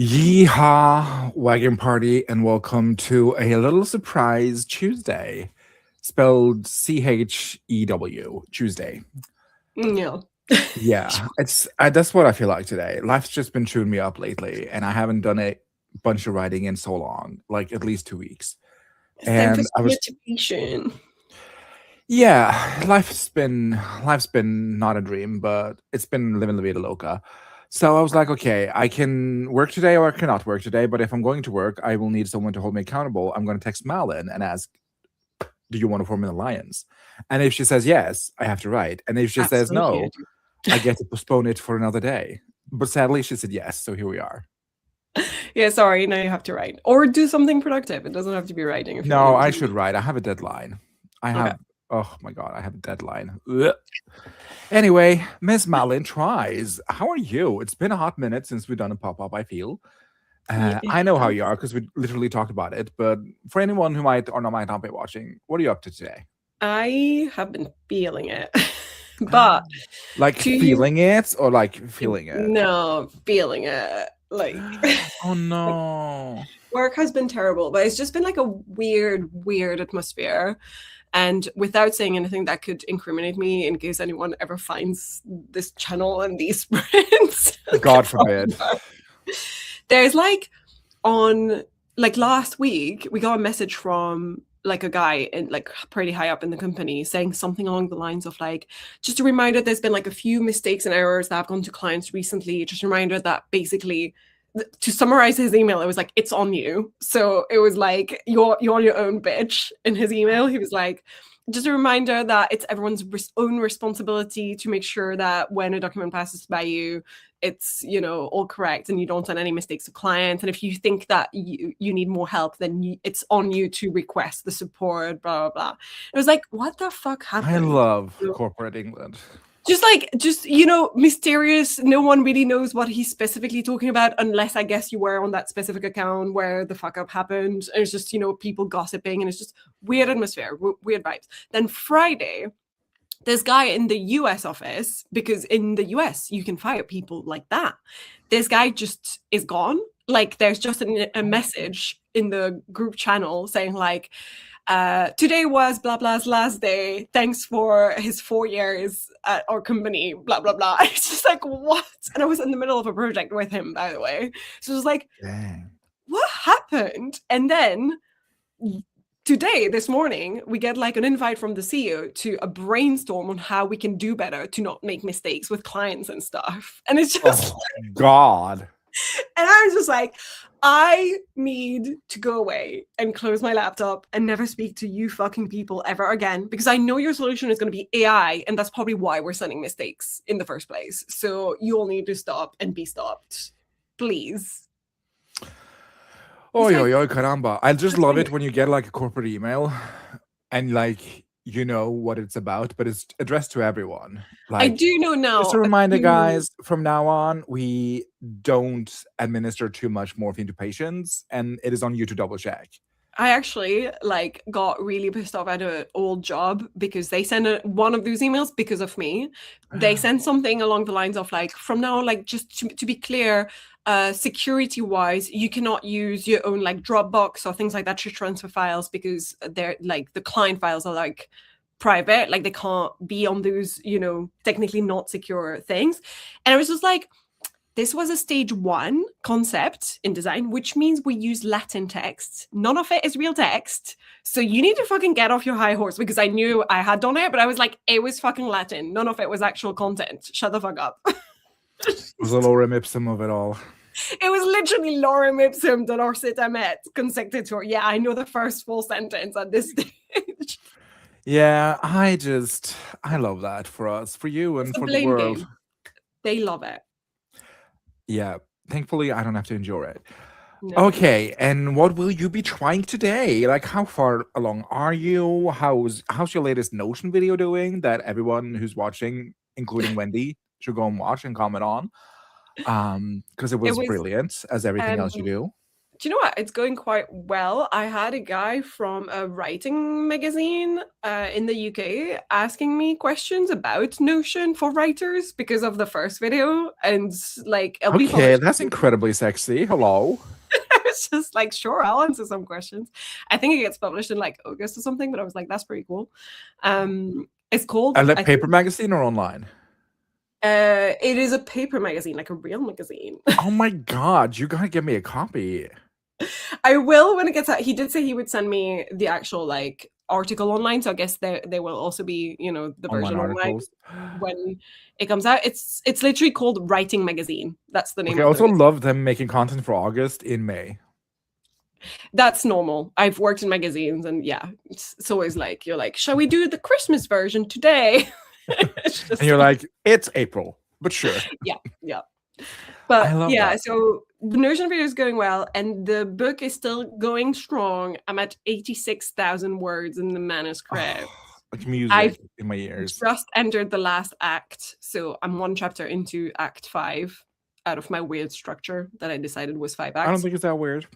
Yeehaw, wagon party, and welcome to a little surprise Tuesday, spelled Chew, Tuesday. No. Yeah, it's that's what I feel like today. Life's just been chewing me up lately, and I haven't done a bunch of writing in so long, like at least 2 weeks. It's time for And I some was, motivation. yeah, life's been not a dream, but it's been living la vida loca. So I was like, okay, I can work today or I cannot work today, but if I'm going to work, I will need someone to hold me accountable. I'm going to text Malin and ask, "Do you want to form an alliance?" And if she says yes, I have to write. And if she says Absolutely, I no, I get to postpone it for another day. But sadly, she said yes, so here we are. do. Yeah, sorry, now you have to write. Or do something productive. It doesn't have to be writing if you don't No, want I to. should write. I have a deadline. I Okay. have, oh my God, I have a deadline. Ugh. Anyway, Miss Malin tries. How are you? It's been a hot minute since we've done a pop up, I feel. Yeah, it I know how you has. are because we literally talked about it. But for anyone who might or not might not be watching, what are you up to today? I have been feeling it. But Like to feeling it or like feeling it? no, feeling it. Oh Like no. work has been terrible, but it's just been like a weird atmosphere. And without saying anything that could incriminate me in case anyone ever finds this channel and these prints, God forbid. there's on last week we got a message from like a guy in like pretty high up in the company saying something along the lines of like, just a reminder, there's been like a few mistakes and errors that have gone to clients recently, just a reminder that basically, to summarize his email, it was like, it's on you. So it was like, you're on your own, bitch. In his email he was like, just a reminder that it's everyone's own responsibility to make sure that when a document passes by you, it's all correct and you don't send any mistakes to clients, and if you think that you need more help, then it's on you to request the support, blah blah blah. It was like, what the fuck I happened? love corporate England. Just mysterious, no one really knows what he's specifically talking about, unless I guess you were on that specific account where the fuck up happened, and it's just people gossiping, and it's just weird atmosphere, weird vibes. Then Friday, this guy in the US office, because in the US you can fire people like that, this guy just is gone. Like there's just a message in the group channel saying like, today was blah blah's last day, thanks for his 4 years at our company, blah blah blah. It's just like, what? And I was in the middle of a project with him, by the way, so it was like, Dang. what happened? And then today, this morning, we get like an invite from the CEO to a brainstorm on how we can do better to not make mistakes with clients and stuff. And it's just, Oh God. and I was just like, I need to go away and close my laptop and never speak to you fucking people ever again, because I know your solution is going to be AI, and that's probably why we're sending mistakes in the first place. So you all need to stop and be stopped, please. Oh, It's yo, like, yo, caramba. I just that's love my it when you get like a corporate email and like you know what it's about, but it's addressed to everyone. I Like, do know just now a a reminder, few. guys, from now on, we don't administer too much morphine to patients, and it is on you to double check. I actually like got really pissed off at an old job because they sent one of those emails because of me. They sent something along the lines of like, from now, like, just to be clear, security wise, you cannot use your own like Dropbox or things like that to transfer files, because they're like, the client files are like private, like they can't be on those, technically not secure things. And I was just like, this was a stage 1 concept in design, which means we use Latin text. None of it is real text. So you need to fucking get off your high horse, because I knew I had done it, but I was like, it was fucking Latin. None of it was actual content. Shut the fuck up. It was a lorem ipsum of it all. It was literally lorem ipsum de Norsit emet consecutor. Yeah, I know the first full sentence at this stage. Yeah, I love that for us, for you, It's and a for the blame world. game. They love it. Yeah, thankfully, I don't have to endure it. No. Okay, and what will you be trying today? Like, how far along are you? How's your latest Notion video doing that everyone who's watching, including Wendy, should go and watch and comment on? Because it It was was brilliant, as everything um else you do. Do you know what? It's going quite well. I had a guy from a writing magazine in the UK asking me questions about Notion for writers because of the first video, and like it'll be Okay, published. that's incredibly sexy. Hello. I was just like, sure, I'll answer some questions. I think it gets published in like August or something, but I was like, that's pretty cool. It's called, And that I think, paper magazine or online? it is a paper magazine, like a real magazine. Oh my god, you gotta give me a copy. I will when it gets out. He did say he would send me the actual like article online, so I guess there will also be, you know, the Online version online articles. when it comes out. It's literally called Writing Magazine. That's the name Okay, I of the also magazine. love them making content for August in May. That's normal. I've worked in magazines, and yeah, it's always like you're like, shall we do the Christmas version today? It's And just you're like, like, it's April, but sure. yeah, yeah. I But love yeah, that. so the Notion video is going well, and the book is still going strong. I'm at 86,000 words in the manuscript. Like music I've in my ears. just entered the last act, so I'm one chapter into Act 5 out of my weird structure that I decided was 5 I don't acts. think it's that weird.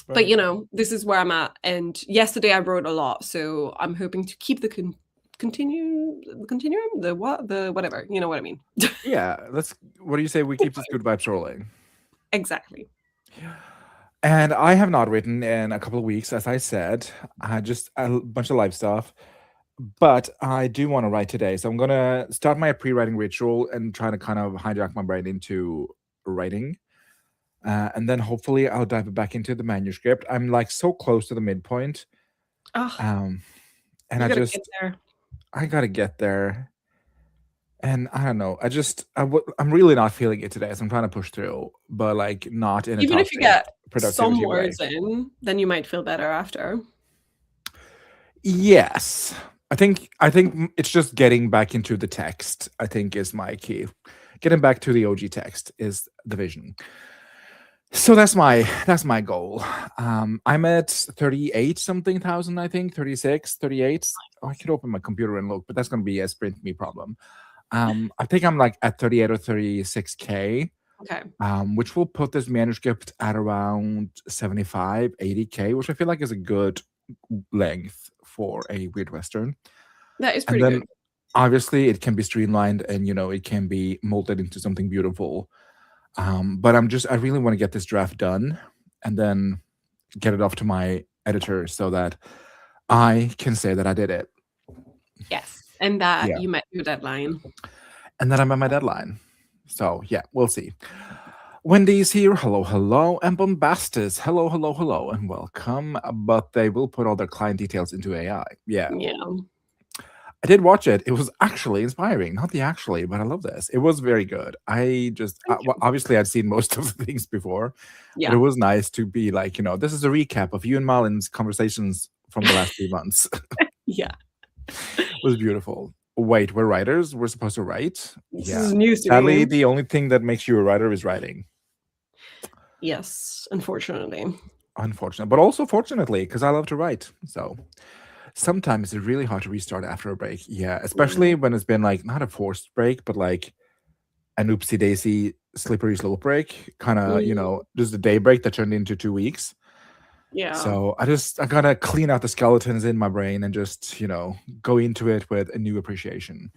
But you know, this is where I'm at. And yesterday I wrote a lot, so I'm hoping to keep the continuum, the what, the whatever. You know what I mean? Yeah, what do you say we keep this good vibes rolling? Exactly. And I have not written in a couple of weeks, as I said. I just a bunch of live stuff. But I do want to write today. So I'm gonna start my pre-writing ritual and try to kind of hijack my brain into writing. And then hopefully I'll dive back into the manuscript. I'm like so close to the midpoint. Oh, And you I gotta just get there. I gotta get there. And I don't know. I'm really not feeling it today, so I'm trying to push through, but like not in a Even if you toxic get some productivity way. words in, then you might feel better after. Yes. I think it's just getting back into the text, I think is my key. Getting back to the OG text is the vision. So that's my goal. I'm at 38 something thousand, I think, 36, 38. Oh, I could open my computer and look, but that's gonna be a sprint me problem. I think I'm like at 38 or 36K, Okay. which will put this manuscript at around 75, 80K, which I feel like is a good length for a weird western. That is And pretty then good. obviously it can be streamlined and it can be molded into something beautiful. But I really want to get this draft done and then get it off to my editor so that I can say that I did it. Yes. And that Yeah. you met your deadline. And then I'm at my deadline. So yeah, we'll see. Wendy's here. Hello, hello. And Bombastus. Hello, hello, hello, and welcome. But they will put all their client details into AI. Yeah. Yeah. I did watch it. It was actually inspiring. Not the actually, but I love this. It was very good. Well, obviously I'd seen most of the things before, but Yeah. it was nice to be like, this is a recap of you and Malin's conversations from the last 3 months. Yeah. It was beautiful. Wait, we're writers? We're supposed to write? This Yeah. is news to Sadly, me. the only thing that makes you a writer is writing. Yes, unfortunately. Unfortunately, but also fortunately, because I love to write. So sometimes it's really hard to restart after a break. Yeah, especially when it's been like not a forced break, but like an oopsie daisy slippery slope break, kind of, just a day break that turned into 2 weeks. Yeah. So I gotta clean out the skeletons in my brain and just, go into it with a new appreciation.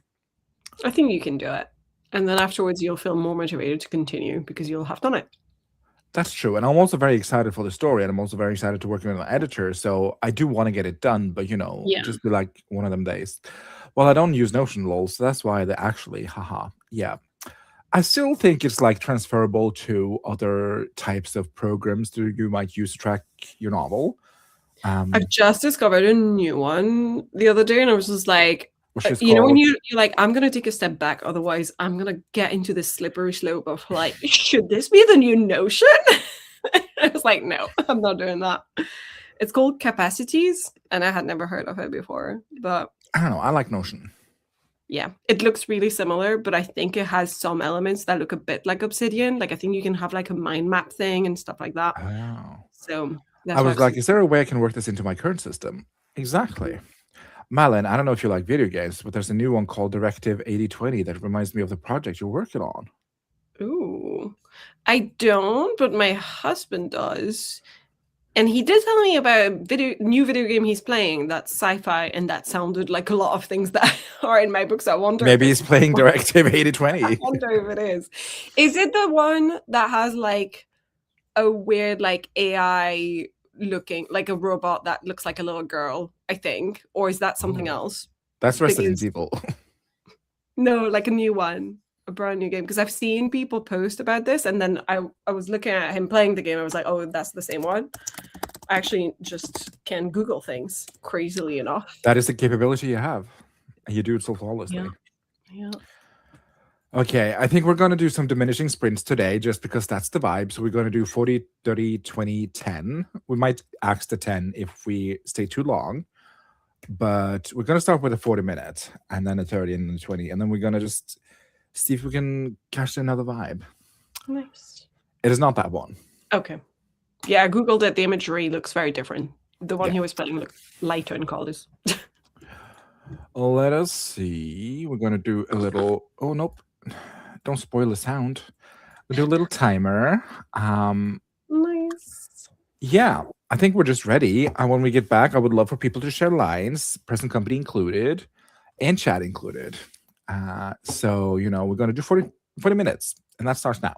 I think you can do it. And then afterwards you'll feel more motivated to continue because you'll have done it. That's true. And I'm also very excited for the story, and I'm also very excited to work with an editor. So I do want to get it done, but Yeah. just be like one of them days. Well, I don't use Notion lol, so that's why they actually, haha. Yeah. I still think it's like transferable to other types of programs that you might use to track your novel. I've just discovered a new one the other day, and I was just like, Which is when called you're like, I'm gonna take a step back, otherwise I'm gonna get into this slippery slope of like, should this be the new Notion? I was like, no, I'm not doing that. It's called Capacities, and I had never heard of it before, but I don't know. I like Notion. yeah, it looks really similar, but I think it has some elements that look a bit like Obsidian. Like I think you can have like a mind map thing and stuff like that. Oh. So I was like, is there a way I can work this into my current system? Exactly. Malin, I don't know if you like video games, but there's a new one called Directive 8020 that reminds me of the project you're working on. Ooh. I don't, but my husband does. And he did tell me about a new video game he's playing that's sci-fi, and that sounded like a lot of things that are in my books. I wonder if Maybe it's he's playing Directive I 8020. wonder if it is. Is it the one that has like a weird like AI looking like a robot that looks like a little girl, I think? Or is that something Oh, else? that's Resident Because Evil. no, like a new one, a brand new game. Because I've seen people post about this, and then I was looking at him playing the game. I was like, oh, that's the same one. I actually just can Google things, crazily enough. That is the capability you have. And you do it so Yeah, flawlessly. yeah. Okay, I think we're going to do some diminishing sprints today just because that's the vibe. So we're going to do 40, 30, 20, 10. We might axe the 10 if we stay too long. But we're going to start with a 40 minute and then a 30 and then a 20. And then we're going to just see if we can catch another vibe. Nice. It is not that one. Okay. Yeah, I Googled it. The imagery looks very different. The one Yeah. he was playing looked lighter in colors. Let us see. We're going to do a little. Oh, nope. Don't spoil the sound. We'll do a little timer. Nice. Yeah, I think we're just ready. And when we get back, I would love for people to share lines, present company included, and chat included. So, we're going to do 40 minutes, and that starts now.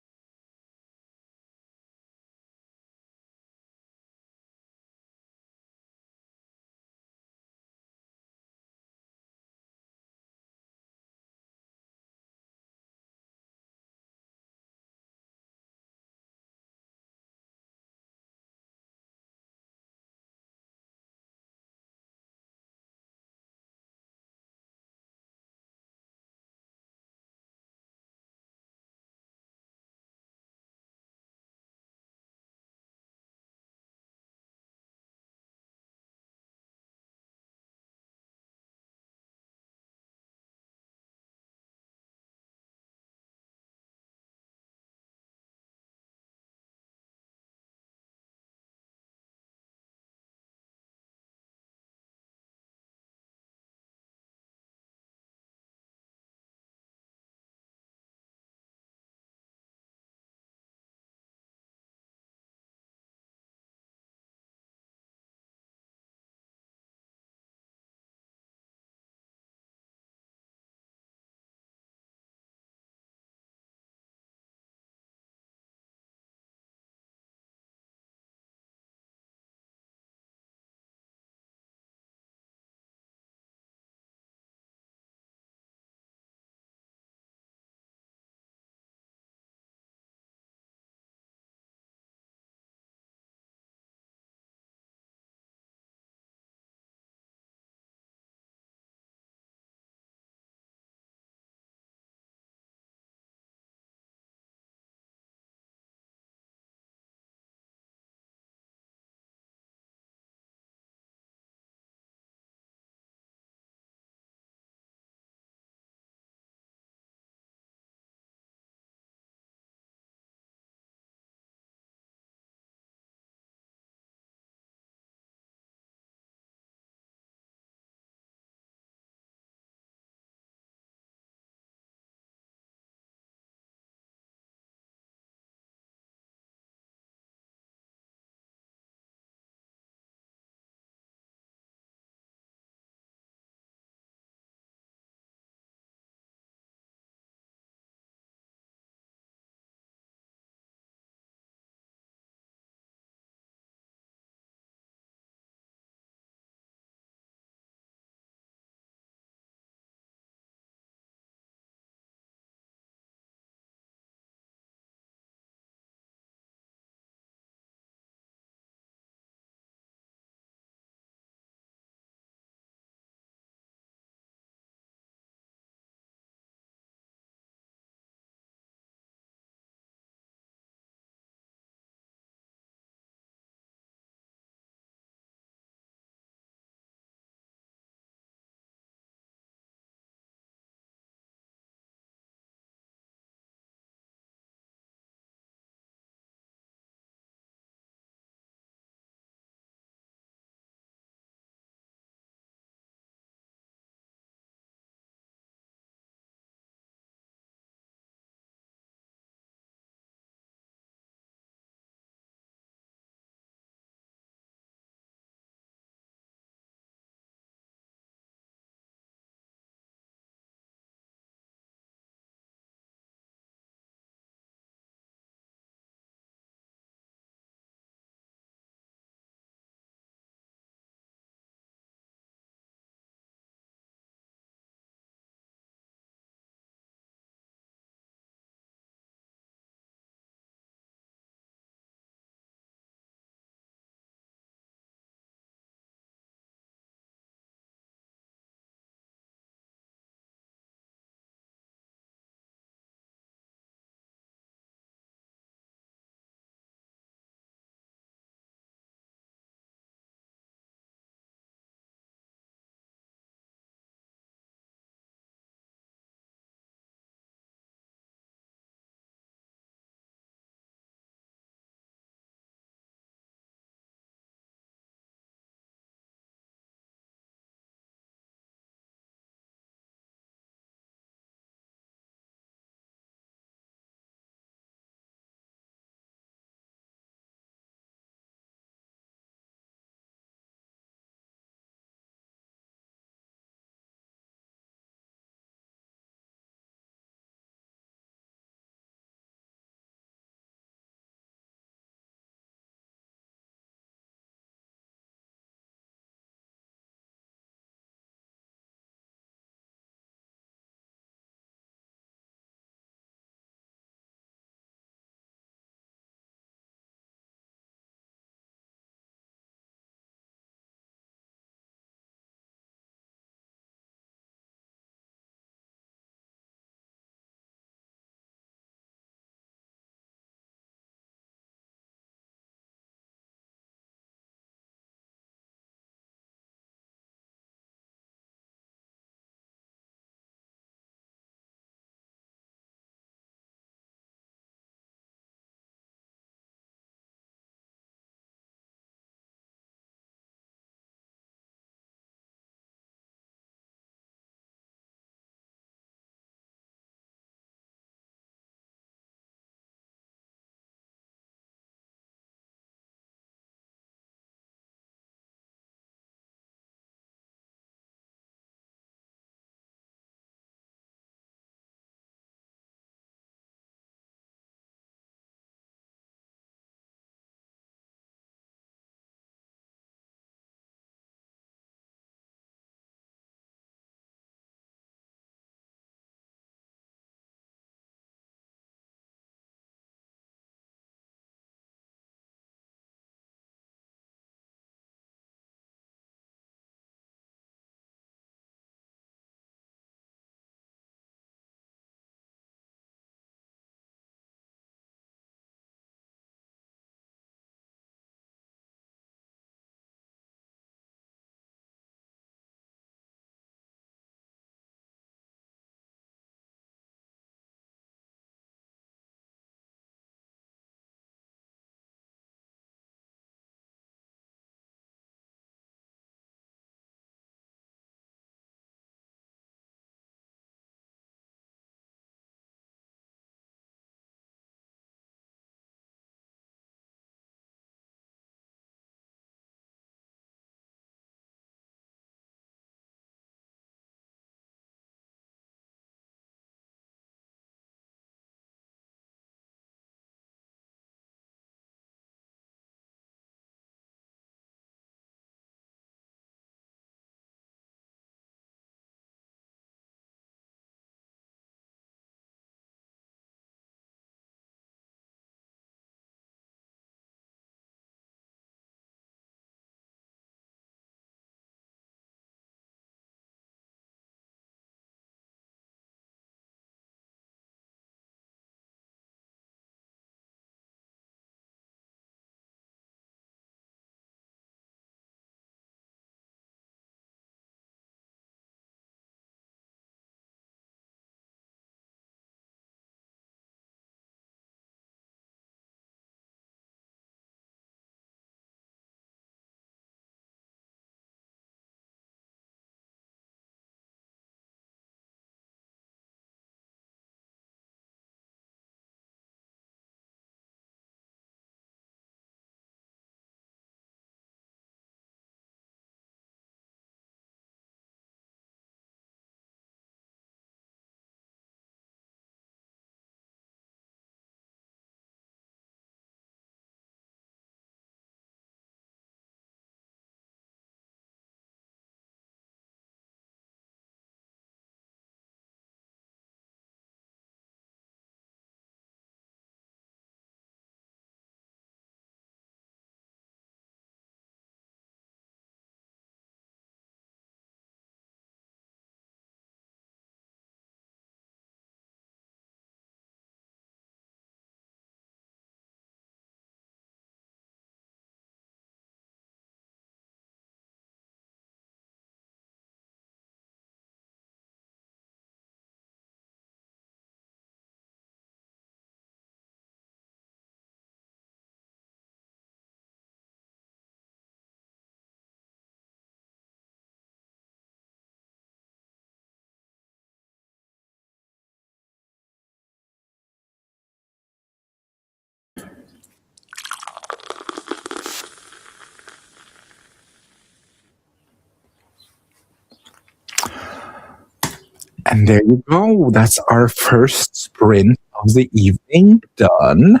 And there you go. That's our first sprint of the evening done.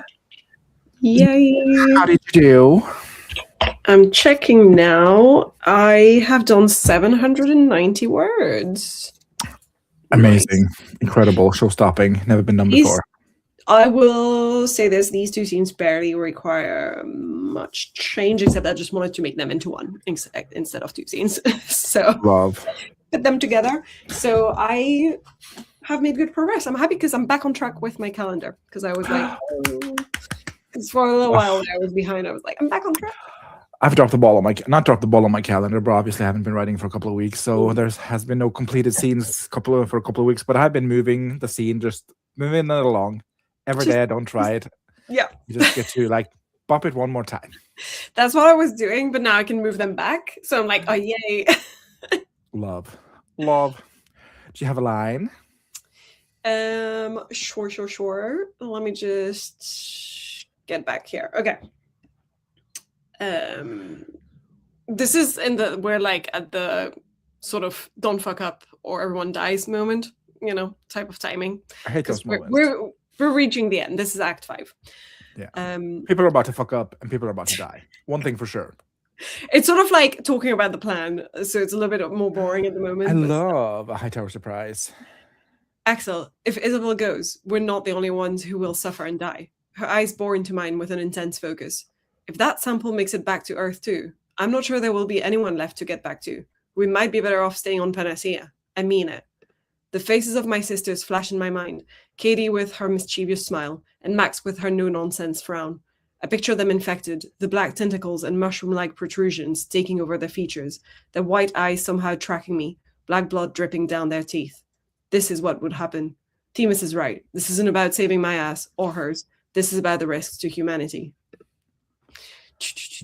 Yay! How did you do? I'm checking now. I have done 790 words. Amazing. Nice. Incredible. Show stopping. Never been done before. I will say this, these two scenes barely require much change, except I just wanted to make them into one instead of two scenes. So Love. put them together. So I have made good progress. I'm happy because I'm back on track with my calendar, because I was like, because for a little while when I was behind, I was like, I'm back on track. I've dropped the ball on not dropped the ball on my calendar, but obviously I haven't been writing for a couple of weeks, so there has been no completed scenes for a couple of weeks. But I've been moving the scene, just moving it along every day. I don't try it. Yeah, you just get to like bop it one more time. That's what I was doing, but now I can move them back. So I'm like, oh yay! Love. Do you have a line? Sure. Let me just get back here. Okay. This is we're like at the sort of don't fuck up or everyone dies moment, type of timing. I hate those moments. We're reaching the end. This is Act 5. Yeah. People are about to fuck up and people are about to die. One thing for sure. It's sort of like talking about the plan, so it's a little bit more boring at the moment. I love a Hightower surprise. Axel, if Isabel goes, we're not the only ones who will suffer and die. Her eyes bore into mine with an intense focus. If that sample makes it back to Earth too, I'm not sure there will be anyone left to get back to. We might be better off staying on Panacea. I mean it. The faces of my sisters flash in my mind, Katie with her mischievous smile, and Max with her no-nonsense frown. I picture them infected, the black tentacles and mushroom-like protrusions taking over their features, their white eyes somehow tracking me, black blood dripping down their teeth. This is what would happen. Themis is right. This isn't about saving my ass or hers. This is about the risks to humanity.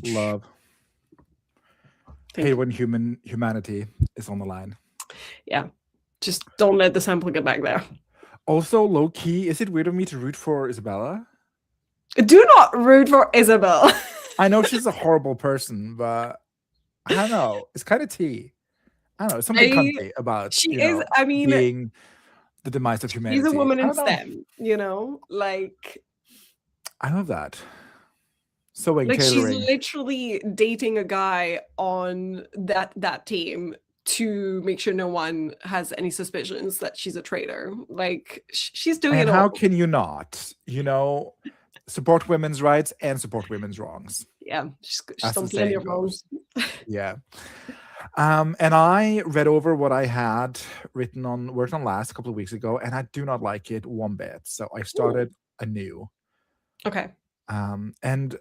Love. Hey, when humanity is on the line. Yeah. Just don't let the sample get back there. Also, low key, is it weird of me to root for Isabella? Do not root for Isabel. I know she's a horrible person, but I don't know. It's kind of tea. I don't know. Something cunty about being the demise of humanity. She's a woman in STEM, like. I love that. So like she's literally dating a guy on that team to make sure no one has any suspicions that she's a traitor. Like she's doing it all. How can you not? Support women's rights and support women's wrongs. Yeah, she's done plenty of wrongs. Yeah. And I read over what I had worked on last a couple of weeks ago, and I do not like it one bit. So I started anew. Okay. And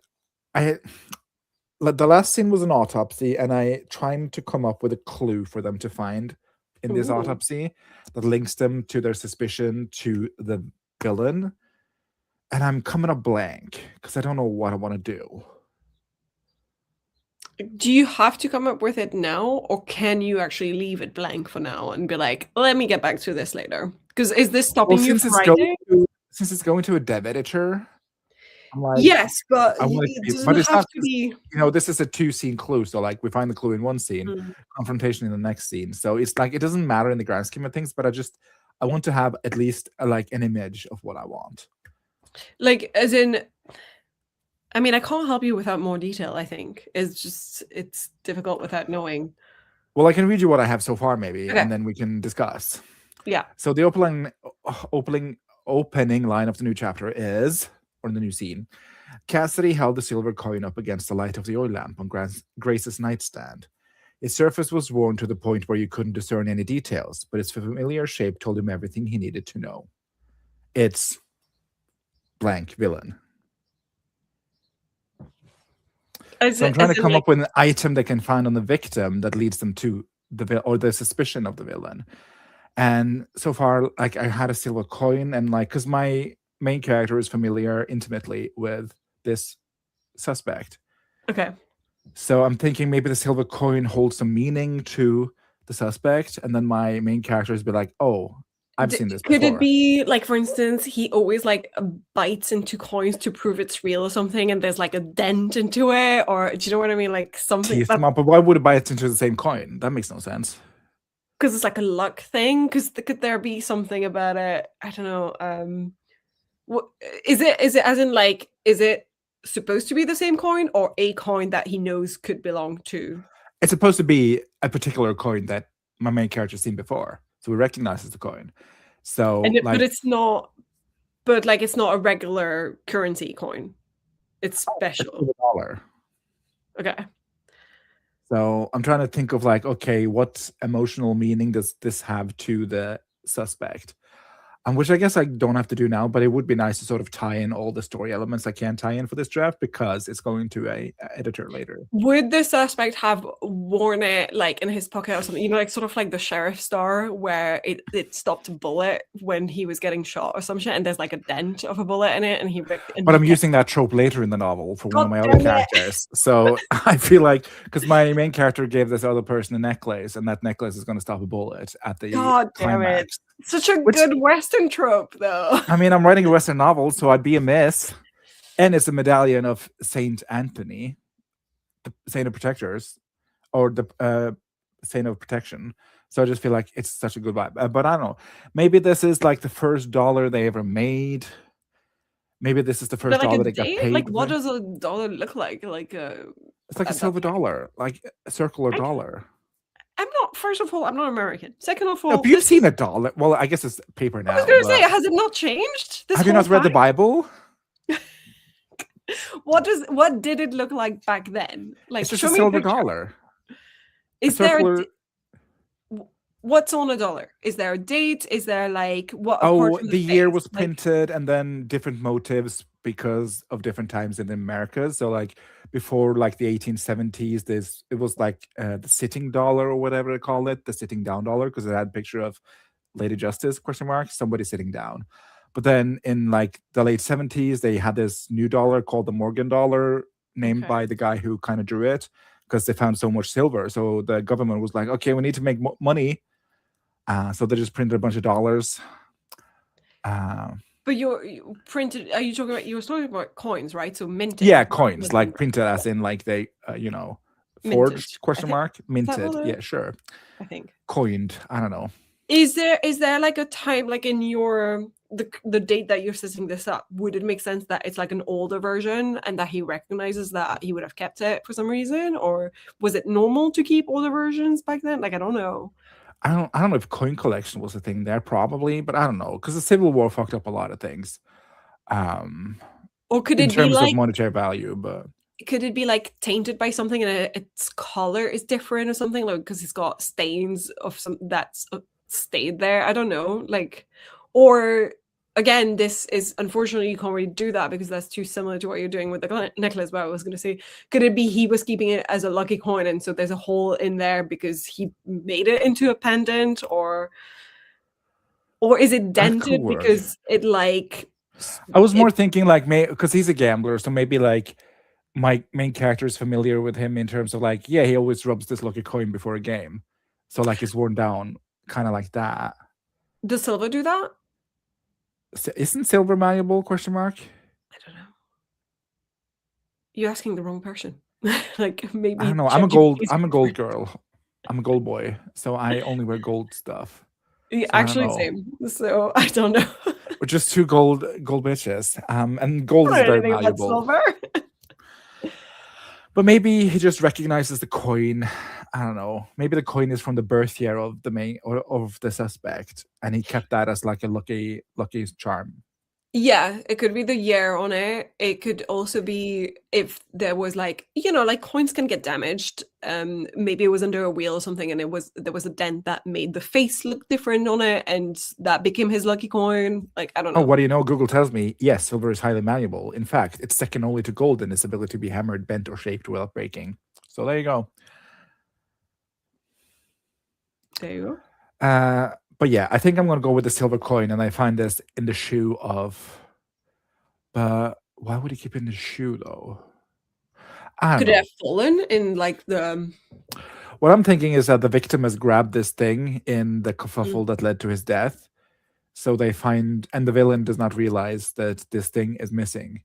the last scene was an autopsy, and I trying to come up with a clue for them to find in this autopsy that links them to their suspicion to the villain. And I'm coming up blank because I don't know what I want to do. Do you have to come up with it now, or can you actually leave it blank for now and be like, let me get back to this later? Because is this stopping you from writing? Since it's going to a dev editor, I'm like, yes, but it doesn't have to be. This is a 2-scene clue, so like we find the clue in one scene, confrontation in the next scene. So it's like it doesn't matter in the grand scheme of things, but I want to have at least an image of what I want. Like, as in, I mean, I can't help you without more detail, I think. It's difficult without knowing. Well, I can read you what I have so far, maybe, and then we can discuss. Yeah. So the opening line of the new chapter is, or the new scene, Cassidy held the silver coin up against the light of the oil lamp on Grace's nightstand. Its surface was worn to the point where you couldn't discern any details, but its familiar shape told him everything he needed to know. It's blank villain. So I'm trying to come up with an item they can find on the victim that leads them to the suspicion of the villain. And so far, I had a silver coin, and because my main character is familiar intimately with this suspect. Okay. So I'm thinking maybe the silver coin holds some meaning to the suspect, and then my main characters be like, "Oh, I've seen this before." Could it be for instance, he always bites into coins to prove it's real or something, and there's a dent into it, or do you know what I mean? Something. Teeth them up, but why would it bite into the same coin? That makes no sense. because it's like a luck thing. Because could there be something about it? I don't know. What is it? Is it as in like? Is it supposed to be the same coin or a coin that he knows could belong to? It's supposed to be a particular coin that my main character's seen before, so he recognizes the coin. So But like it's not. But like, it's not a regular currency coin. It's it's special. $1. Okay. So I'm trying to think of like, okay, what emotional meaning does this have to the suspect? Which I guess I don't have to do now, but it would be nice to sort of tie in all the story elements I can tie in for this draft because it's going to a editor later. Would the suspect have worn it like in his pocket or something? You know, like sort of like the sheriff star where it stopped a bullet when he was getting shot or some shit, and there's like a dent of a bullet in it, and But I'm kept. using that trope later in the novel for one God of my other damn it! characters. So I feel like because my main character gave this other person a necklace, and that necklace is going to stop a bullet at the God damn it! climax. Such a Which, good Western trope, though. I mean, I'm writing a Western novel, so I'd be amiss. And it's a medallion of Saint Anthony, the Saint of Protectors, or the Saint of Protection. So I just feel like it's such a good vibe. But I don't know. Maybe this is like the first dollar they ever made. Maybe this is the Is there first like a dollar they got date? Like, paid what with. does a dollar look like? Like It's like a at that silver point, dollar, like a circular I, dollar. I'm not. First of all, I'm not American. Second of No, all, but you've this seen is. a dollar. Well, I guess it's paper I was now, going to say, but has it not changed this have you whole not read the time? Bible? What did it look like back then? It's Like, just a show me a silver picture. dollar. A Is there circular. what's on a dollar? Is there a date? Is there like what apart Oh, from the the year face? was Like, printed and then different motives because of different times in America. So like before like the 1870s, it was like the sitting dollar or whatever they call it, the sitting down dollar, because it had a picture of Lady Justice question mark, somebody sitting down. But then in like the late 70s, they had this new dollar called the Morgan dollar, named okay. by the guy who kind of drew it because they found so much silver. So the government was like, okay, we need to make money. So they just printed a bunch of dollars. But you printed. Are you talking about? You were talking about coins, right? So minted. Yeah, rather coins, than like printed as in like they, minted. forged I question think. mark, Is that minted. what Yeah, sure. I think. Coined. I don't know. Is there like a time like in your the date that you're setting this up? Would it make sense that it's like an older version and that he recognizes that he would have kept it for some reason, or was it normal to keep older versions back then? Like, I don't know. I don't know if coin collection was a thing there, probably, but I don't know because the Civil War fucked up a lot of things, um, Or in terms of monetary value. But could it be like tainted by something and its color is different or something, like because it's got stains of some that's stayed there? I don't know, like, or again, this is unfortunately you can't really do that because that's too similar to what you're doing with the necklace. But I was going to say, could it be he was keeping it as a lucky coin and so there's a hole in there because he made it into a pendant, or is it that could dented work. because it like I was more thinking like because he's a gambler, so maybe like my main character is familiar with him in terms of like, yeah, he always rubs this lucky coin before a game, so like it's worn down, kind of like that. does silver do that? Isn't silver malleable? Question mark. I don't know. You're asking the wrong person. Like, I don't maybe know. ChatGPT is I'm a your gold girl. I'm a gold boy, so I only wear gold stuff. yeah, So I don't actually know. same. So I don't know. We're just two gold bitches. And gold I is don't know very anything about malleable. silver. But maybe he just recognizes the coin. I don't know. Maybe the coin is from the birth year of the main or of the suspect, and he kept that as like a lucky charm. Yeah, it could be the year on it. It could also be if there was like, like coins can get damaged. Maybe it was under a wheel or something and there was a dent that made the face look different on it and that became his lucky coin. Like, I don't Oh, know. what do you know? Google tells me yes, silver is highly malleable. In fact, it's second only to gold in its ability to be hammered, bent, or shaped without breaking. So there you go. There you go. But yeah, I think I'm gonna go with the silver coin, and I find this in the shoe of. But why would he keep it in the shoe though? I Could don't it know. have fallen in like the What I'm thinking is that the victim has grabbed this thing in the kerfuffle that led to his death. So they find, and the villain does not realize that this thing is missing.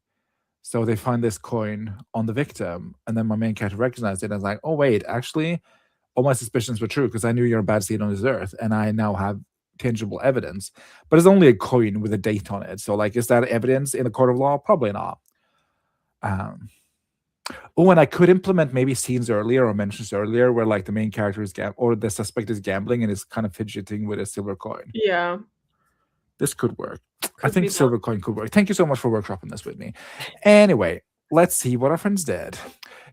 So they find this coin on the victim, and then my main character recognizes it and is like, "Oh wait, actually, all my suspicions were true because I knew you're a bad seed on this earth, and I now have tangible evidence. But it's only a coin with a date on it. So, like, is that evidence in a court of law? Probably not. Um, oh, and I could implement maybe scenes earlier or mentions earlier where like the main character is or the suspect is gambling and is kind of fidgeting with a silver coin. Yeah. This could work. I Could be think that. silver coin could work. Thank you so much for workshopping this with me. Anyway, let's see what our friends did.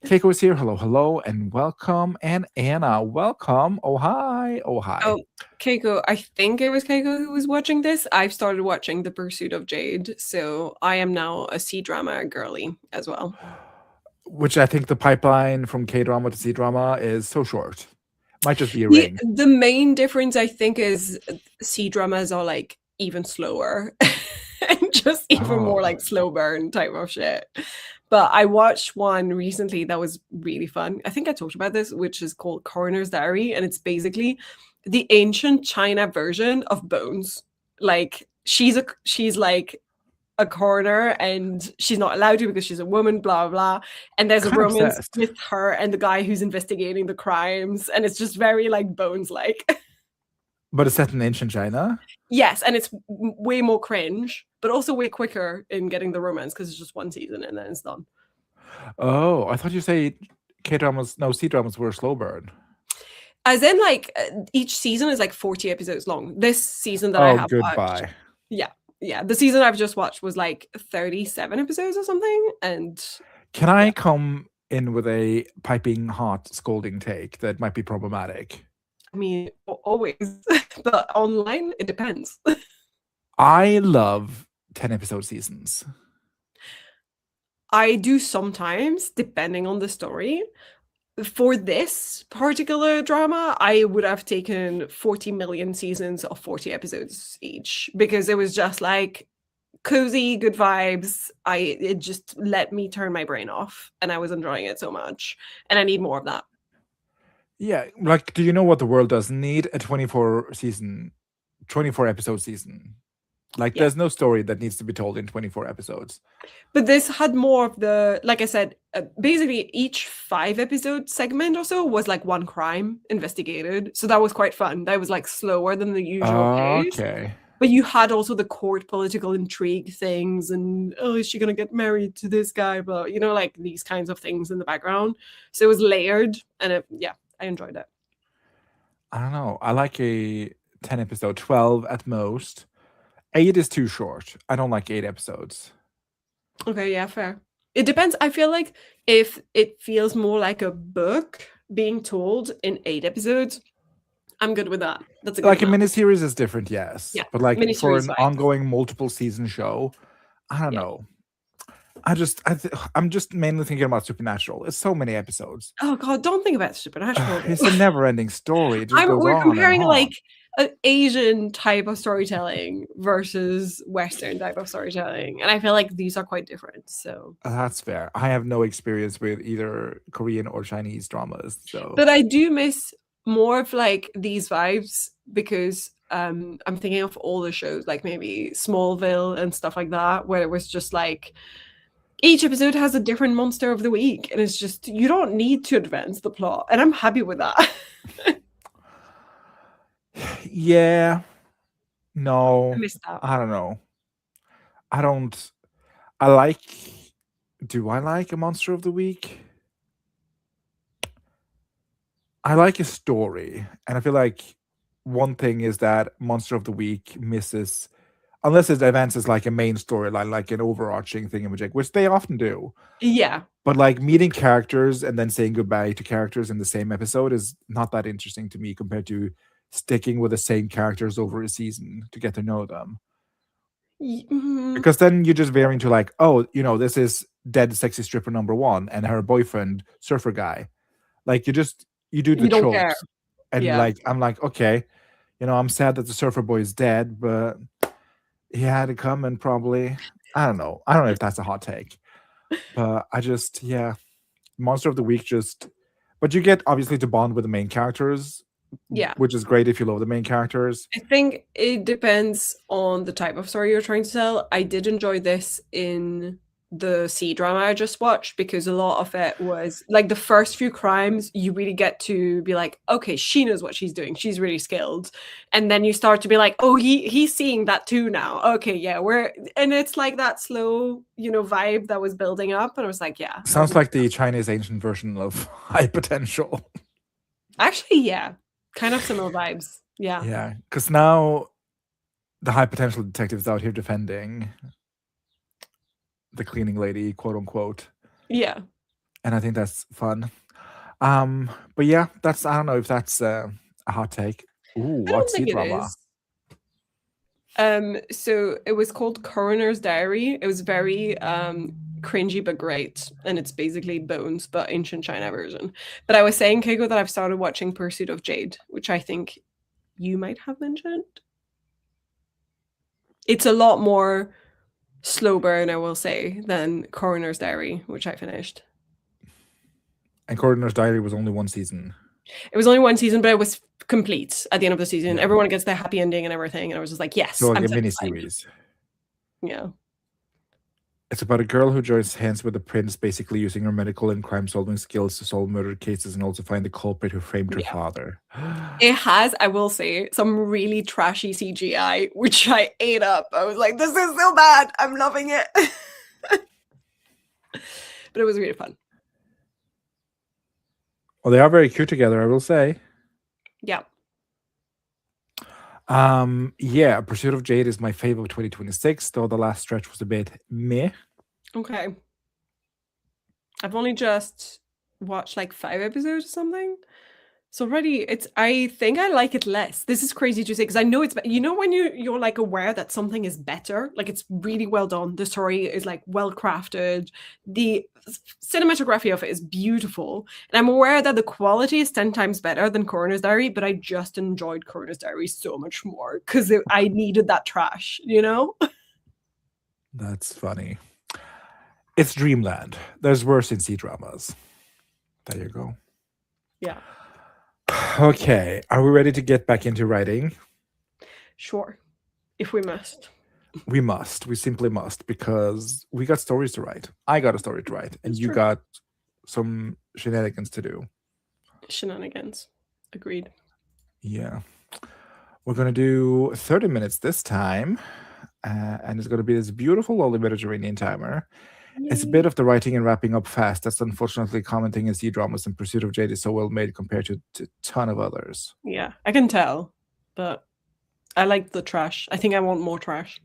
Keiko is here. Hello, hello, and welcome. And Anna, welcome. Oh, hi. Oh, hi. Oh, Keiko, I think it was Keiko who was watching this. I've started watching The Pursuit of Jade, so I am now a C-drama girly as well. Which I think the pipeline from K-drama to C-drama is so short. Might just be a ring. The main difference, I think, is C-dramas are like even slower and just even more like slow burn type of shit. But I watched one recently that was really fun. I think I talked about this, which is called Coroner's Diary, and it's basically the ancient China version of Bones. Like she's like a coroner and she's not allowed to because she's a woman, blah blah. And there's a Kind of romance obsessed. with her and the guy who's investigating the crimes, and it's just very like Bones like. But it's set in ancient China. Yes, and it's way more cringe, but also way quicker in getting the romance because it's just one season and then it's done. Oh, I thought you say K-dramas, no, C-dramas were a slow burn. As in, like, each season is like 40 episodes long. This season that I have goodbye. watched, yeah, the season I've just watched was like 37 episodes or something. And can I come in with a piping hot scolding take that might be problematic? I mean, always, but online it depends. I love 10-episode seasons. I do sometimes, depending on the story. For this particular drama, I would have taken 40 million seasons of 40 episodes each because it was just like cozy, good vibes. It just let me turn my brain off and I was enjoying it so much. And I need more of that. Yeah, like, do you know what the world doesn't need? A 24 episode season. Like, there's no story that needs to be told in 24 episodes. But this had more of the, like I said, basically each 5-episode segment or so was like one crime investigated. So that was quite fun. That was like slower than the usual pace. Okay. But you had also the court political intrigue things and, oh, is she going to get married to this guy? But, you know, like these kinds of things in the background. So it was layered and I enjoyed it. I don't know. I like a 10 episode, 12 at most. 8 is too short. I don't like 8 episodes. Okay, yeah, fair. It depends. I feel like if it feels more like a book being told in 8 episodes, I'm good with that. That's a good like amount. a miniseries is different, yes. Yeah, but like for an fine. ongoing multiple season show, I don't know. I'm just mainly thinking about Supernatural. It's so many episodes. Oh god, don't think about Supernatural. It's a never-ending story. It just goes we're on comparing and on. like an Asian type of storytelling versus Western type of storytelling, and I feel like these are quite different. So that's fair. I have no experience with either Korean or Chinese dramas, so. But I do miss more of like these vibes because I'm thinking of all the shows like maybe Smallville and stuff like that, where it was just like each episode has a different monster of the week, and it's just you don't need to advance the plot, and I'm happy with that. Yeah. No. I miss that. I don't know. I like. Do I like a monster of the week? I like a story, and I feel like one thing is that monster of the week misses, unless it advances like a main storyline, like an overarching thing, which they often do. Yeah. But like meeting characters and then saying goodbye to characters in the same episode is not that interesting to me compared to sticking with the same characters over a season to get to know them. Mm-hmm. Because then you're just veering to like, oh, this is dead sexy stripper number 1 and her boyfriend surfer guy. Like you do the tropes. And like I'm like, okay, I'm sad that the surfer boy is dead, but he had it coming probably. I don't know if that's a hot take. But I just, monster of the week but you get obviously to bond with the main characters. Yeah. Which is great if you love the main characters. I think it depends on the type of story you're trying to tell. I did enjoy this in the C drama I just watched, because a lot of it was like the first few crimes, you really get to be like, okay, she knows what she's doing. She's really skilled. And then you start to be like, oh, he's seeing that too now. Okay, yeah, we're and it's like that slow, vibe that was building up. And I was like, yeah, I was Sounds like the Chinese ancient version of High Potential. actually, yeah, kind of similar vibes. Yeah. Yeah, because now the high potential detective is out here defending the cleaning lady, quote unquote, Yeah. and I think that's fun. But yeah, that's I don't know if that's a hot take. Ooh, I don't what's the think it drama? is. So it was called Coroner's Diary. It was very cringy but great, and it's basically Bones but ancient China version. But I was saying, Keiko, that I've started watching Pursuit of Jade, which I think you might have mentioned. It's a lot more slow burn, I will say, than Coroner's Diary, which I finished. And Coroner's Diary was only one season. It was only one season, but it was complete at the end of the season. Yeah, Everyone gets their happy ending and everything, and I was just like, so yes, like I'm a mini satisfied. series. Yeah. It's about a girl who joins hands with the prince, basically using her medical and crime solving skills to solve murder cases and also find the culprit who framed her Yeah. father. It has, I will say, some really trashy CGI, which I ate up. I was like, this is so bad. I'm loving it. But it was really fun. Well, they are very cute together, I will say. Yeah. Yeah, Pursuit of Jade is my favorite of 2026, though the last stretch was a bit meh. Okay. I've only just watched like 5 episodes or something. So already I think I like it less. This is crazy to say because I know it's when you're like aware that something is better, like it's really well done. The story is like well crafted. The cinematography of it is beautiful. And I'm aware that the quality is 10 times better than Coroner's Diary, but I just enjoyed Coroner's Diary so much more because I needed that trash, you know? That's funny. It's Dreamland. There's worse in C-dramas. There you go. Yeah. Okay, are we ready to get back into writing? Sure. If we must. We must. We simply must because we got stories to write. I got a story to write, and It's you true. got some shenanigans to do. Shenanigans. Agreed. Yeah. We're going to do 30 minutes this time, and it's going to be this beautiful, lovely Mediterranean timer. It's a bit Yay. of the writing and wrapping up fast. That's unfortunately commenting in C dramas and Pursuit of Jade is so well made compared to a ton of others. Yeah, I can tell, but I like the trash. I think I want more trash.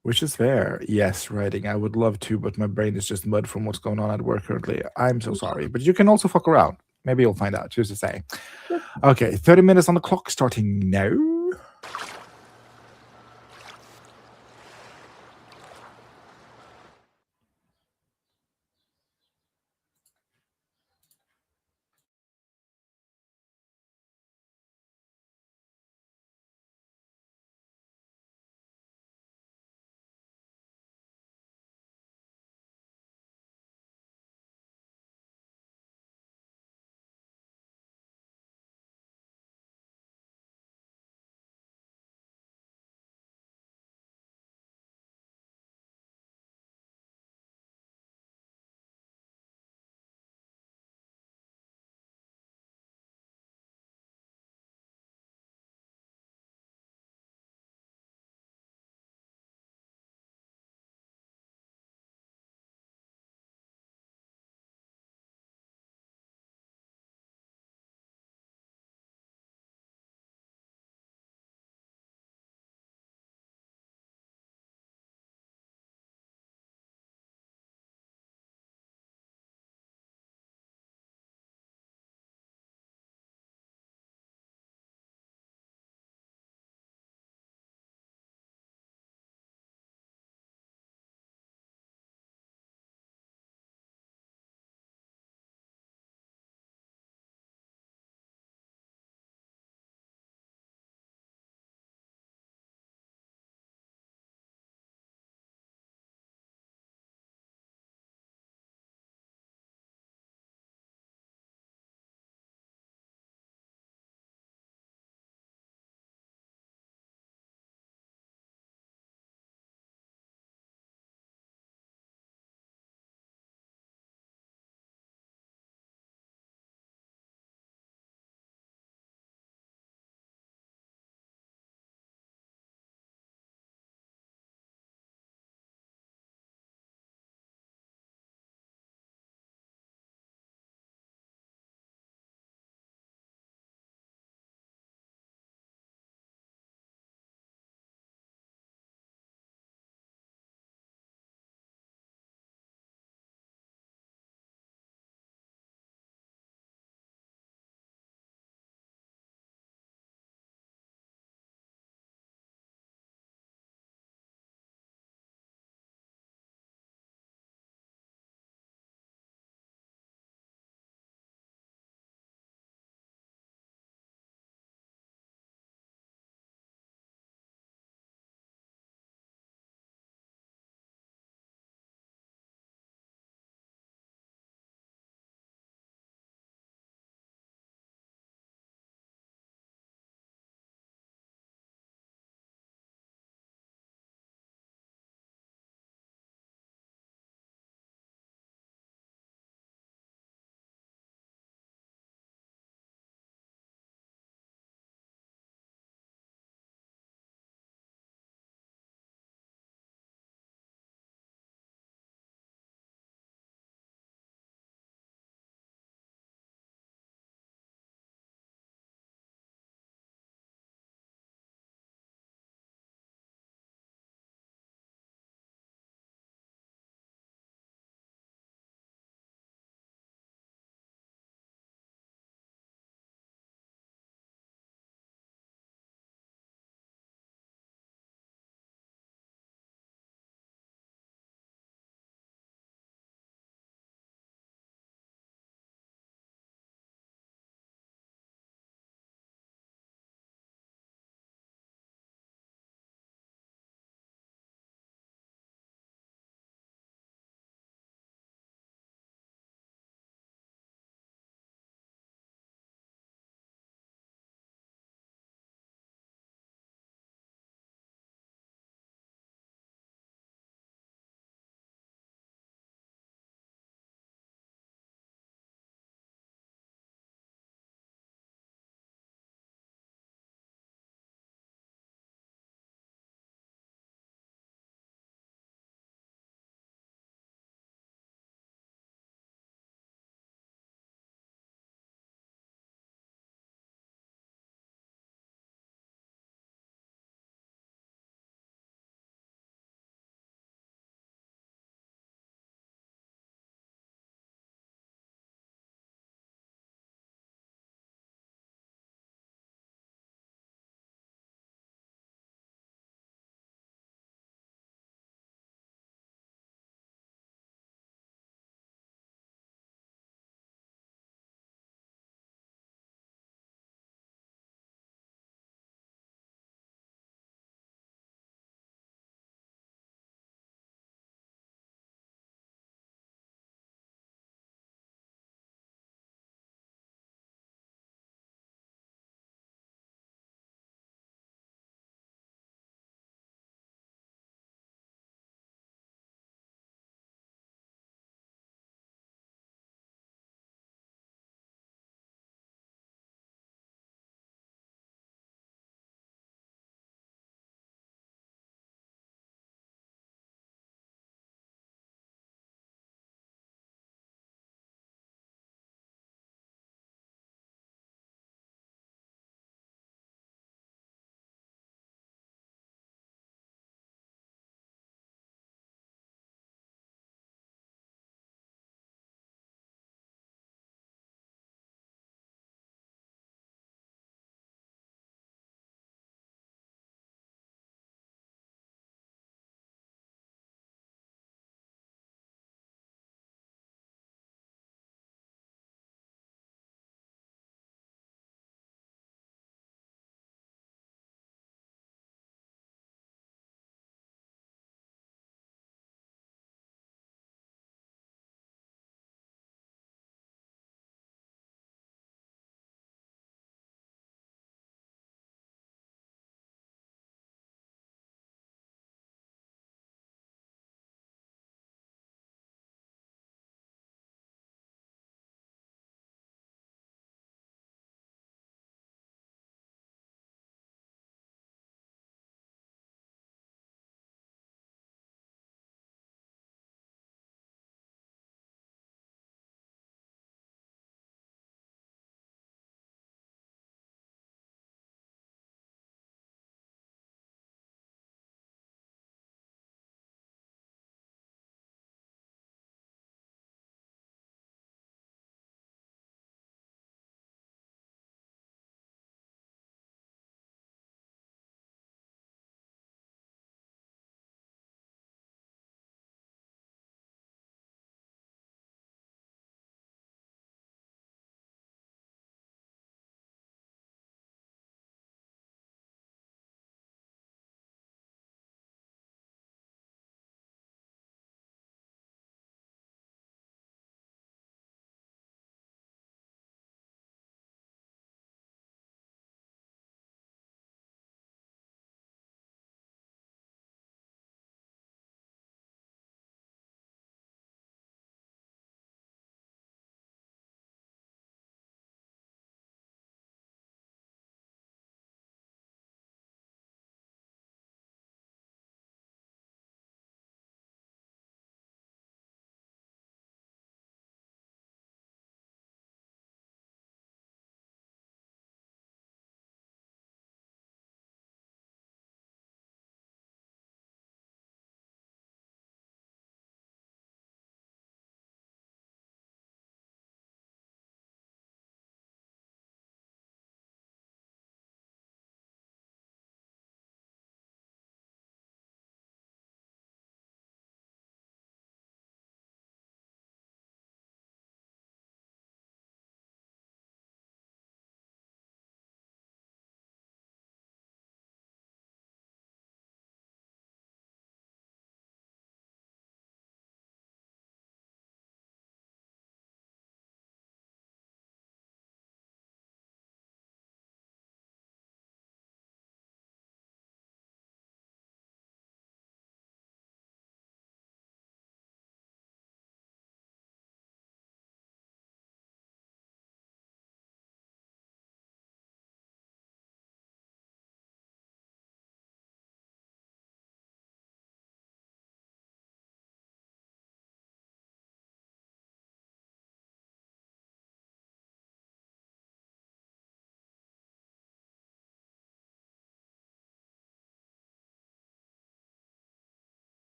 Which is fair. Yes, writing. I would love to, but my brain is just mud from what's going on at work currently. I'm so sorry. But you can also fuck around. Maybe you'll find out. Who's to say? Sure. Okay, 30 minutes on the clock starting now.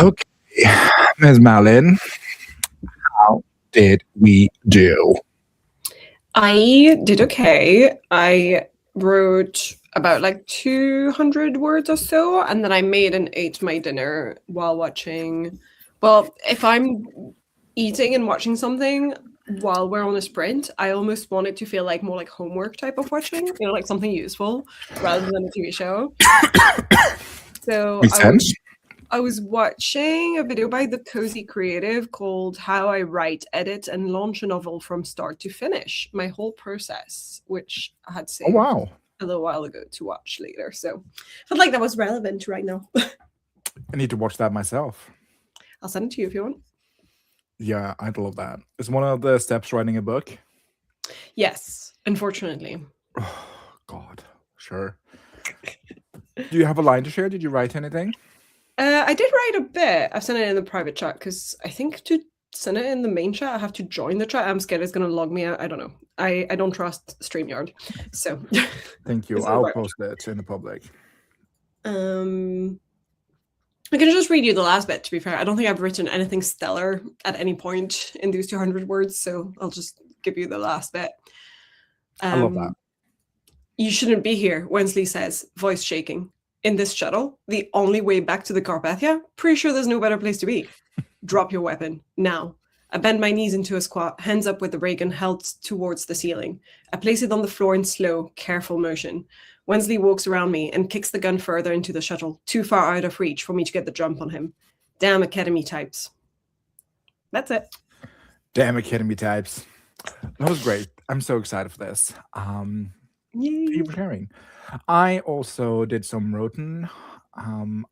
Okay, Ms. Malin, how did we do? I did okay. I wrote about like 200 words or so, and then I made and ate my dinner while watching. Well, if I'm eating and watching something while we're on a sprint, I almost want it to feel like more like homework type of watching, like something useful rather than a TV show. So Makes sense. I was watching a video by the Cozy Creative called How I Write, Edit, and Launch a Novel from Start to Finish. My whole process, which I had Oh, saved wow. a little while ago to watch later. So I felt like that was relevant right now. I need to watch that myself. I'll send it to you if you want. Yeah, I'd love that. Is one of the steps writing a book? Yes, unfortunately. Oh, God, sure. Do you have a line to share? Did you write anything? I did write a bit. I've sent it in the private chat because I think to send it in the main chat, I have to join the chat. I'm scared it's going to log me out. I don't know. I don't trust StreamYard. So Thank you. it's in the I'll private post it in the public. I can just read you the last bit, to be fair. I don't think I've written anything stellar at any point in these 200 words, so I'll just give you the last bit. I love that. You shouldn't be here, Wensley says, voice shaking. In this shuttle, the only way back to the Carpathia? Pretty sure there's no better place to be. Drop your weapon, now. I bend my knees into a squat, hands up with the ray gun held towards the ceiling. I place it on the floor in slow, careful motion. Wensley walks around me and kicks the gun further into the shuttle, too far out of reach for me to get the jump on him. Damn Academy types. That's it. Damn Academy types. That was great. I'm so excited for this. Thank you for sharing. I also did some Roten.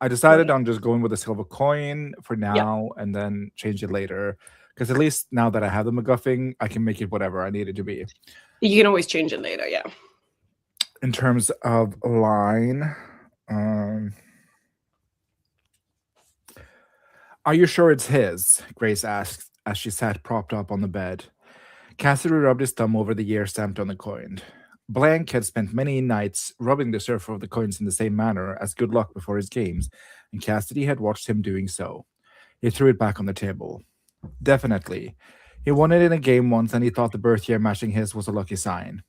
I decided on just going with a silver coin for now and then change it later. Because at least now that I have the MacGuffin, I can make it whatever I need it to be. You can always change it later, yeah. In terms of line, are you sure it's his? Grace asked as she sat propped up on the bed. Cassidy rubbed his thumb over the year stamped on the coin. Blank had spent many nights rubbing the surface of the coins in the same manner as good luck before his games, and Cassidy had watched him doing so. He threw it back on the table. Definitely. He won it in a game once, and he thought the birth year matching his was a lucky sign.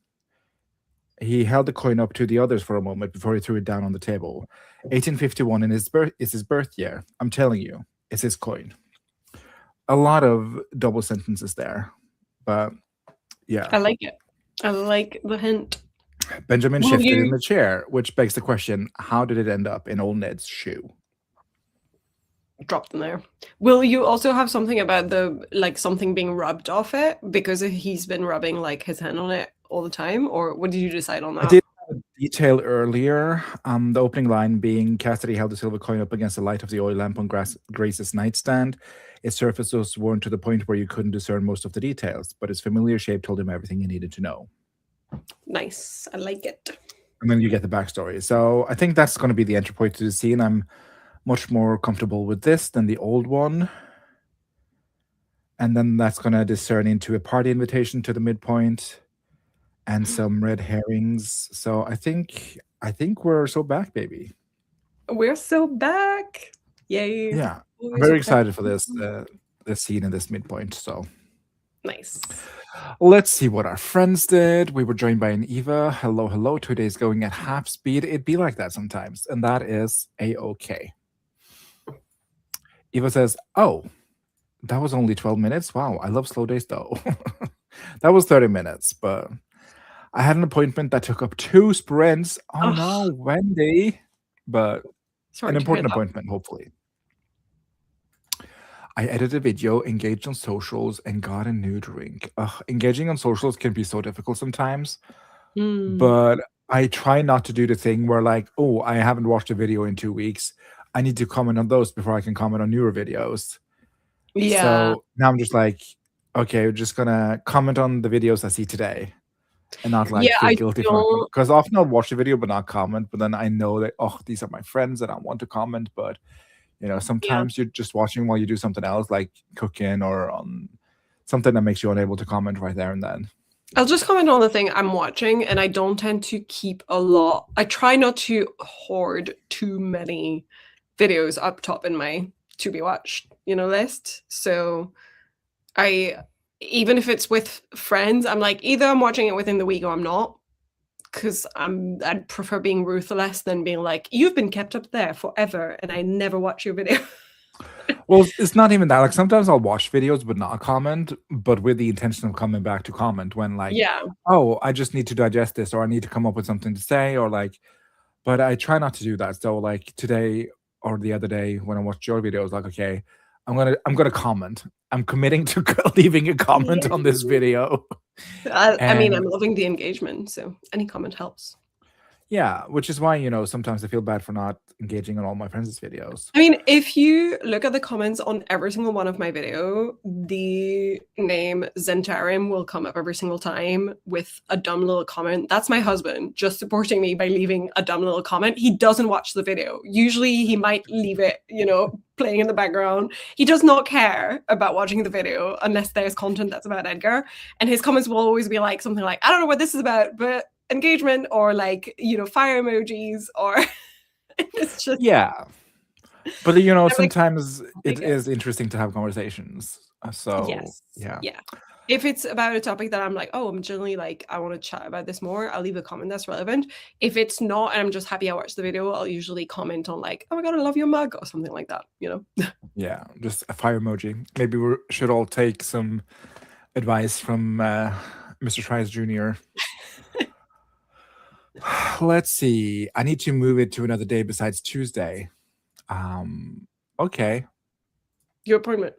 He held the coin up to the others for a moment before he threw it down on the table. 1851 is his birth year. I'm telling you, it's his coin. A lot of double sentences there, but yeah. I like it. I like the hint. Benjamin shifted in the chair, which begs the question, how did it end up in old Ned's shoe? Dropped in there. Will you also have something about something being rubbed off it because he's been rubbing like his hand on it all the time, or what did you decide on that? I did have a detail earlier. The opening line being Cassidy held the silver coin up against the light of the oil lamp on Grace's nightstand. Its surface was worn to the point where you couldn't discern most of the details, but its familiar shape told him everything he needed to know. Nice. I like it. And then you get the backstory. So I think that's going to be the entry point to the scene. I'm much more comfortable with this than the old one. And then that's going to discern into a party invitation to the midpoint and some red herrings. So I think we're so back, baby. We're so back. Yay. Yeah. I'm very excited for this scene in this midpoint. So nice. Let's see what our friends did. We were joined by an Eva. Hello, hello. 2 days going at half speed. It'd be like that sometimes. And that is A-OK. Eva says, oh, that was only 12 minutes. Wow, I love slow days though. That was 30 minutes, but I had an appointment that took up 2 sprints. Oh no, Wendy. But an important appointment, hopefully. I edited a video, engaged on socials, and got a new drink. Engaging on socials can be so difficult sometimes. But I try not to do the thing where like, oh, I haven't watched a video in 2 weeks. I need to comment on those before I can comment on newer videos. Yeah. So now I'm just like, okay, we're just gonna comment on the videos I see today, and not like feel guilty for, because often I'll watch a video but not comment. But then I know that these are my friends and I want to comment, but sometimes you're just watching while you do something else, like cooking or on something that makes you unable to comment right there and then. I'll just comment on the thing I'm watching, and I don't tend to keep a lot. I try not to hoard too many videos up top in my to be watched, list. So I, even if it's with friends, I'm like, either I'm watching it within the week or I'm not, because I'd prefer being ruthless than being like, you've been kept up there forever and I never watch your video. Well, it's not even that. Like sometimes I'll watch videos but not comment, but with the intention of coming back to comment when like, Yeah. oh, I just need to digest this or I need to come up with something to say or like, but I try not to do that. So like today or the other day when I watched your video, I was like, okay, I'm gonna comment. I'm committing to leaving a comment on this video. I mean, I'm And loving the engagement, so any comment helps. yeah, which is why, sometimes I feel bad for not engaging on all my friends' videos. I mean, if you look at the comments on every single one of my video, the name Zentarim will come up every single time with a dumb little comment. That's my husband just supporting me by leaving a dumb little comment. He doesn't watch the video. Usually he might leave it, playing in the background. He does not care about watching the video unless there's content that's about Edgar. And his comments will always be like something like, I don't know what this is about, but engagement, or like, fire emojis, or it's just Yeah. But like, sometimes I it guess. is interesting to have conversations. So Yes. yeah. Yeah. If it's about a topic that I'm like, oh, I'm generally like, I want to chat about this more, I'll leave a comment that's relevant. If it's not, and I'm just happy I watched the video, I'll usually comment on like, oh my God, I love your mug, or something like that, Yeah, just a fire emoji. Maybe we should all take some advice from Mr. Tries Jr. Let's see. I need to move it to another day besides Tuesday. Okay. Your appointment.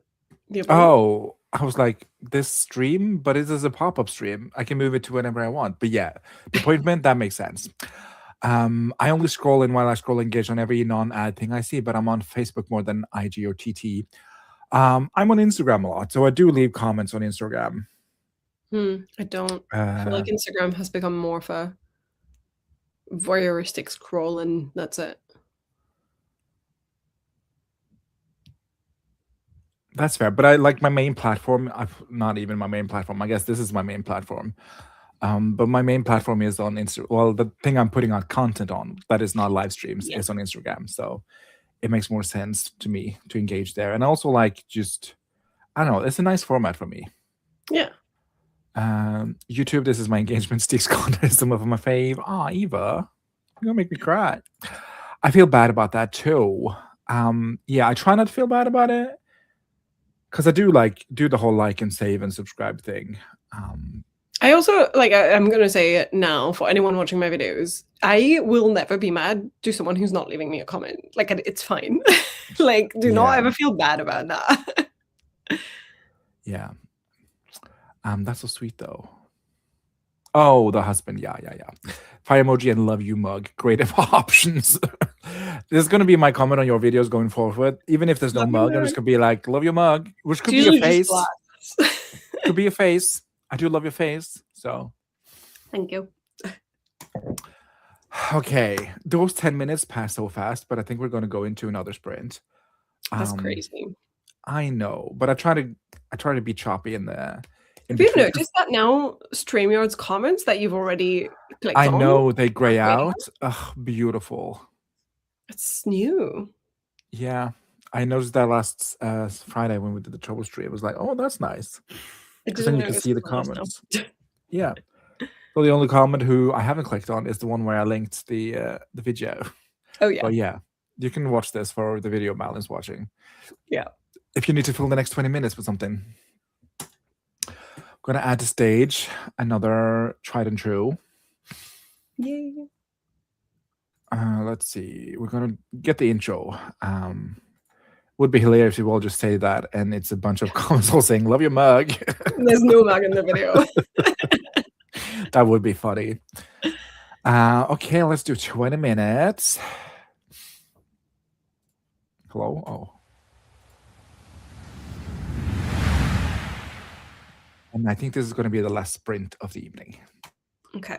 The appointment? Oh, I was like, this stream, but it is a pop-up stream. I can move it to whenever I want. But yeah, the appointment, that makes sense. I only scroll in while I scroll engage on every non-ad thing I see, but I'm on Facebook more than IG or TT. I'm on Instagram a lot, so I do leave comments on Instagram. I don't. I feel like Instagram has become more of a voyeuristic scroll, and that's it. That's fair, but I like my main platform. Not even my main platform. I guess this is my main platform. But my main platform is on Insta. Well, the thing I'm putting out content on that is not live streams Yeah. is on Instagram. So it makes more sense to me to engage there. And also like just I don't know, it's a nice format for me. Yeah. YouTube, this is my engagement sticks contest, some of my fave. Ah, Eva, you're gonna make me cry. I feel bad about that too. Yeah, I try not to feel bad about it. Because I do do the whole like and save and subscribe thing. I also like, I'm gonna say it now for anyone watching my videos, I will never be mad to someone who's not leaving me a comment. Like, it's fine. Like, do not Yeah. ever feel bad about that. Yeah. That's so sweet though. Oh, the husband. Yeah, yeah, yeah. Fire emoji and love you mug. Great options. This is gonna be my comment on your videos going forward. Even if there's no Love you, mug, I'm mug. just gonna be like, love your mug, which It's could be a usually just face. glass. Could be a face. I do love your face. So Thank you. okay. Those 10 minutes pass so fast, but I think we're gonna go into another sprint. That's Um crazy. I know, but I try to be choppy in the in Have you between. noticed that now StreamYard's comments that you've already clicked I on know they are gray grayed out. Ugh, beautiful. It's new. Yeah, I noticed that last Friday when we did the trouble stream. It was like, oh, that's nice, I because then didn't you can notice see the until just comments. now. Yeah. So the only comment who I haven't clicked on is the one where I linked the video. Oh yeah. But yeah, you can watch this for the video Malin's watching. Yeah. If you need to fill the next 20 minutes with something. Gonna add to stage another tried and true. Yay. Let's see. We're gonna get the intro. Would be hilarious if we all just say that and it's a bunch of comments all saying "Love your mug." There's no mug in the video. That would be funny. Okay, let's do 20 minutes. Hello. Oh. And I think this is going to be the last sprint of the evening. Okay.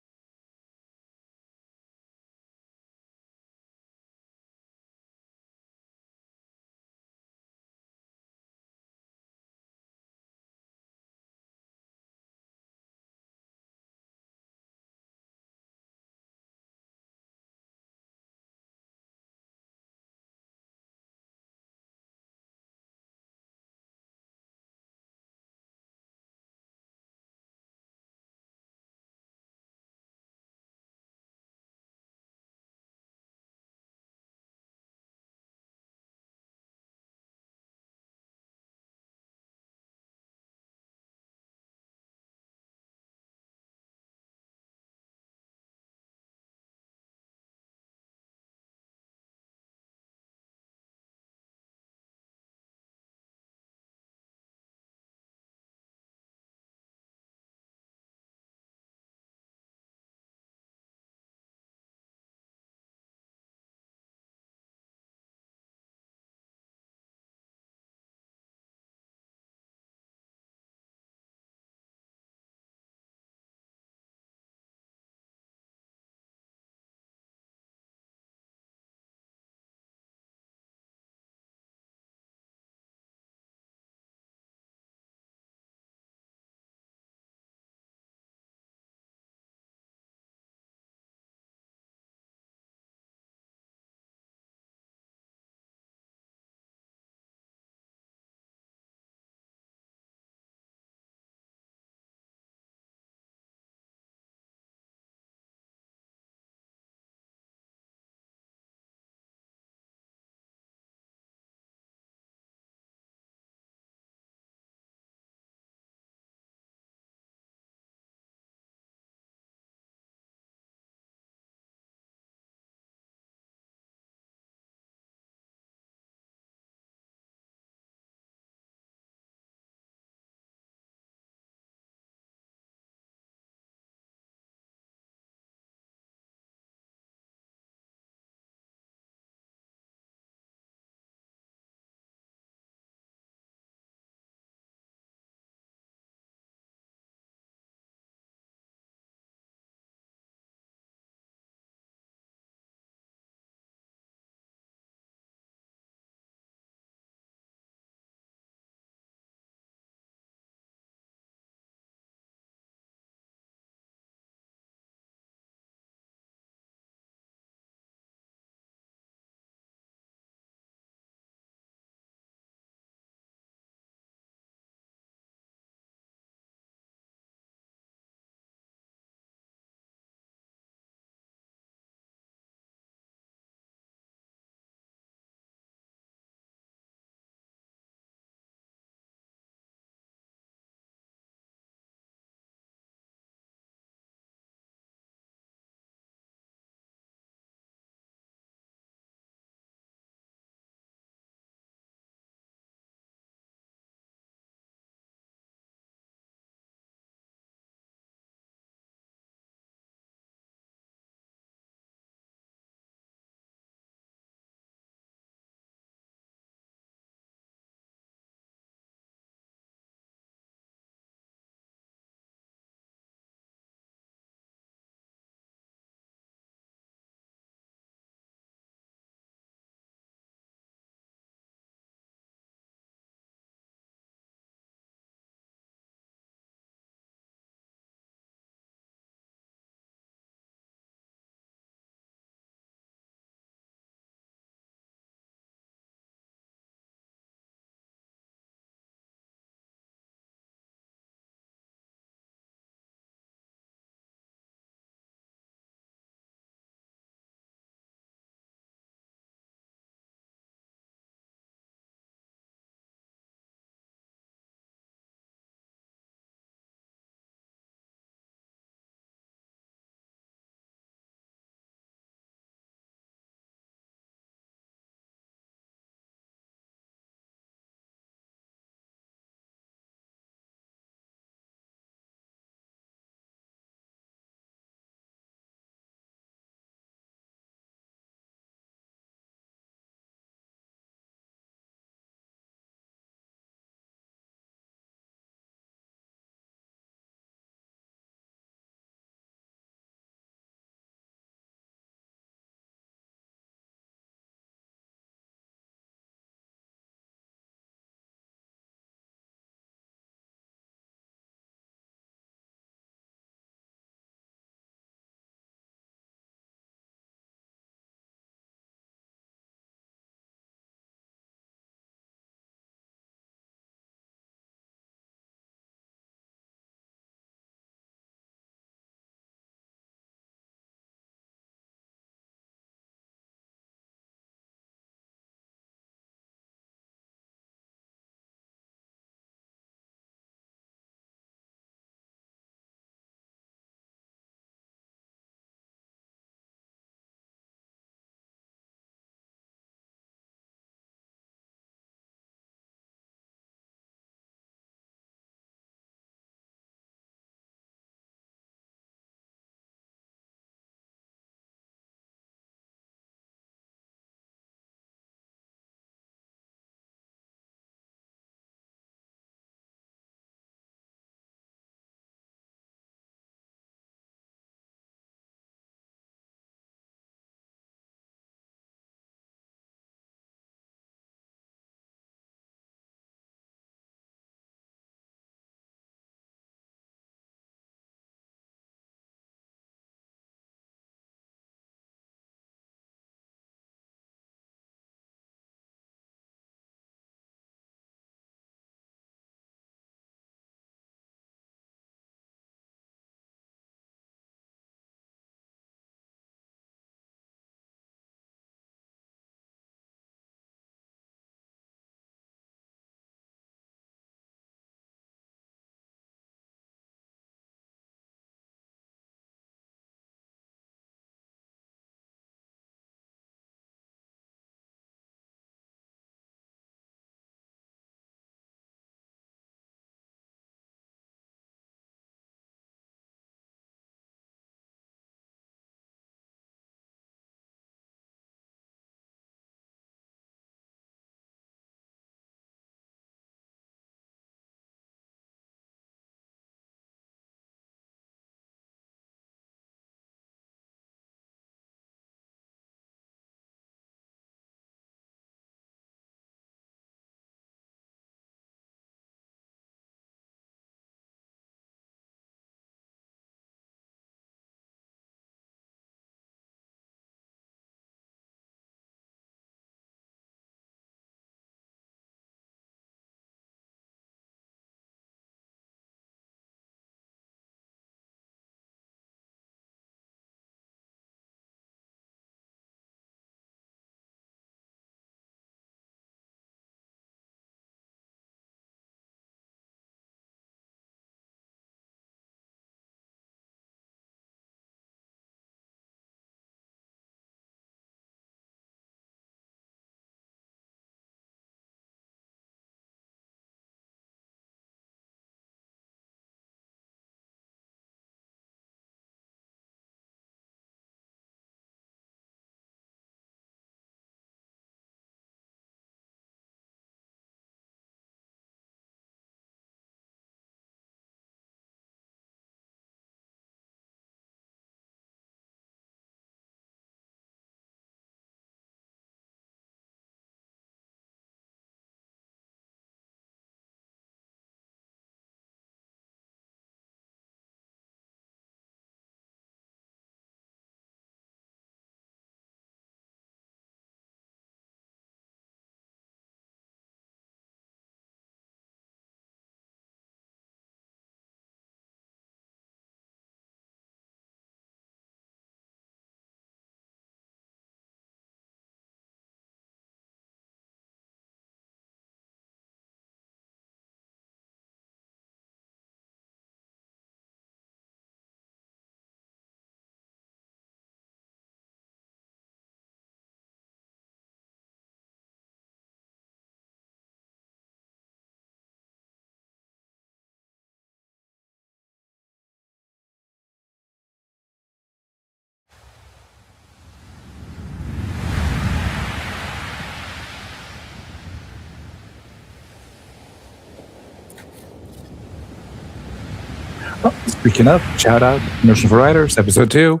Oh, speaking of, shout out, Notion for Writers, episode 2.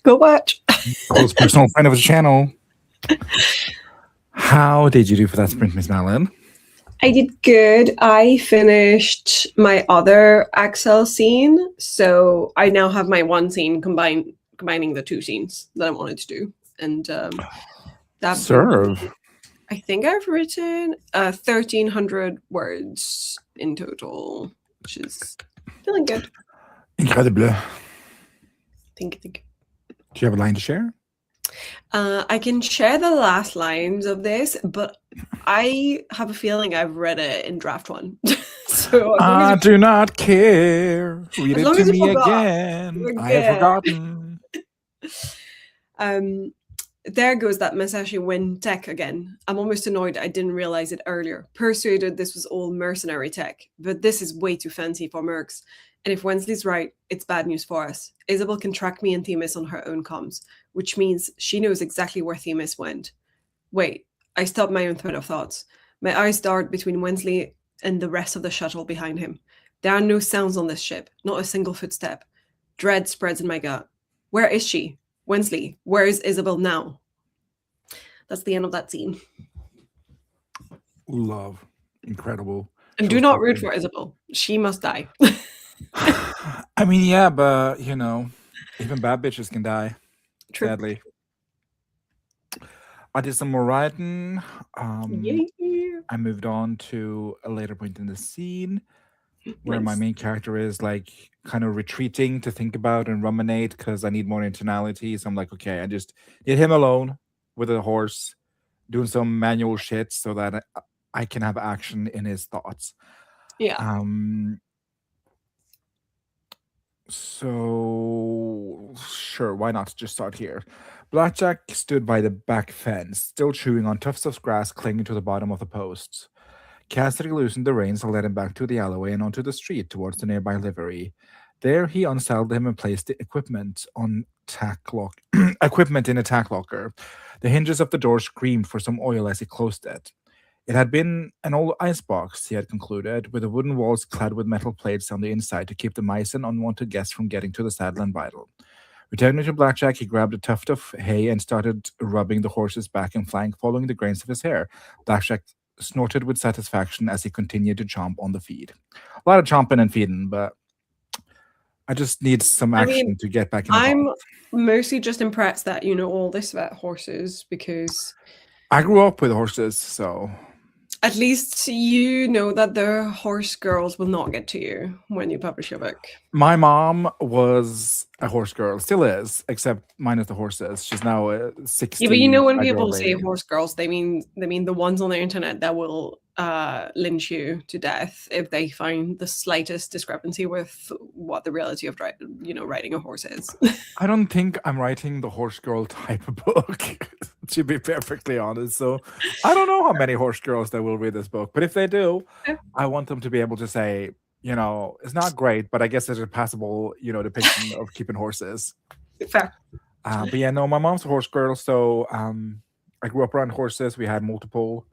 Go watch. Close personal friend of the channel. How did you do for that sprint, Miss Malin? I did good. I finished my other Excel scene, so I now have my one scene combining the two scenes that I wanted to do, and that Serve. I think I've written 1,300 words in total, which is feeling good. Incredible. Think. Do you have a line to share? I can share the last lines of this, but I have a feeling I've read it in draft one. So I do not care. Read as it long to as you me forgot, again. we're I have good. forgotten. There goes that Masashi Win tech again. I'm almost annoyed I didn't realize it earlier. Persuaded this was all mercenary tech, but this is way too fancy for mercs. And if Wensley's right, it's bad news for us. Isabel can track me and Themis on her own comms, which means she knows exactly where Themis went. Wait, I stopped my own thread of thoughts. My eyes dart between Wensley and the rest of the shuttle behind him. There are no sounds on this ship, not a single footstep. Dread spreads in my gut. Where is she? Wensley, where is Isabel now? That's the end of that scene. Love. Incredible. And do not root for Isabel. She must die. I mean, yeah, but, even bad bitches can die. True. Sadly. I did some more writing. I moved on to a later point in the scene where my main character is like kind of retreating to think about and ruminate because I need more internality. So I'm like, okay, I just need him alone with a horse doing some manual shit so that I can have action in his thoughts. Yeah. So sure, why not just start here? Blackjack stood by the back fence, still chewing on tufts of grass clinging to the bottom of the posts. Cassidy loosened the reins and led him back to the alleyway and onto the street towards the nearby livery. There he unsaddled him and placed the equipment equipment in a tack locker. The hinges of the door screamed for some oil as he closed it. It had been an old icebox, he had concluded, with the wooden walls clad with metal plates on the inside to keep the mice and unwanted guests from getting to the saddle and bridle. Returning to Blackjack, he grabbed a tuft of hay and started rubbing the horse's back and flank, following the grains of his hair. Blackjack snorted with satisfaction as he continued to chomp on the feed. A lot of chomping and feeding, but I just need some action to get back in the I'm top. mostly just impressed that you know all this about horses because I grew up with horses, so at least you know that the horse girls will not get to you when you publish your book. My mom was a horse girl, still is, except minus the horses. She's now 60. Yeah, but you know when people say horse girls, they mean the ones on the internet that will lynch you to death if they find the slightest discrepancy with what the reality of riding a horse is. I don't think I'm writing the horse girl type of book, to be perfectly honest. So I don't know how many horse girls that will read this book, but if they do, I want them to be able to say, it's not great, but I guess there's a passable, depiction of keeping horses. Fair. But yeah, no, my mom's a horse girl, so I grew up around horses. We had multiple.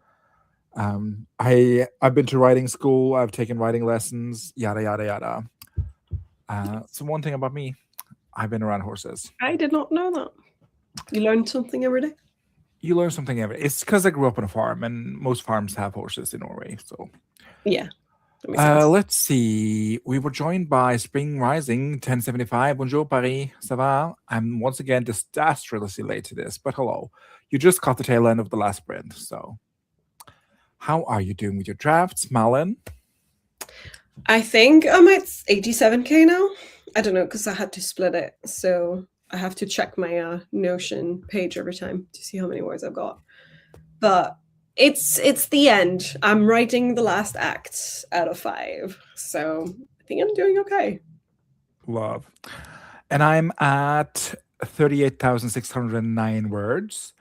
I've been to riding school. I've taken riding lessons. Yada yada yada. So one thing about me, I've been around horses. I did not know that. You learn something every day. You learn something every day. It's because I grew up on a farm, and most farms have horses in Norway. So yeah. Let's see. We were joined by Spring Rising 1075. Bonjour, Paris. Ça va? I'm once again disastrously late to this, but hello. You just caught the tail end of the last sprint, so. How are you doing with your drafts, Malin? I think I'm at 87k now. I don't know, because I had to split it. So I have to check my Notion page every time to see how many words I've got. But it's the end. I'm writing the last act out of 5. So I think I'm doing okay. Love. And I'm at 38,609 words.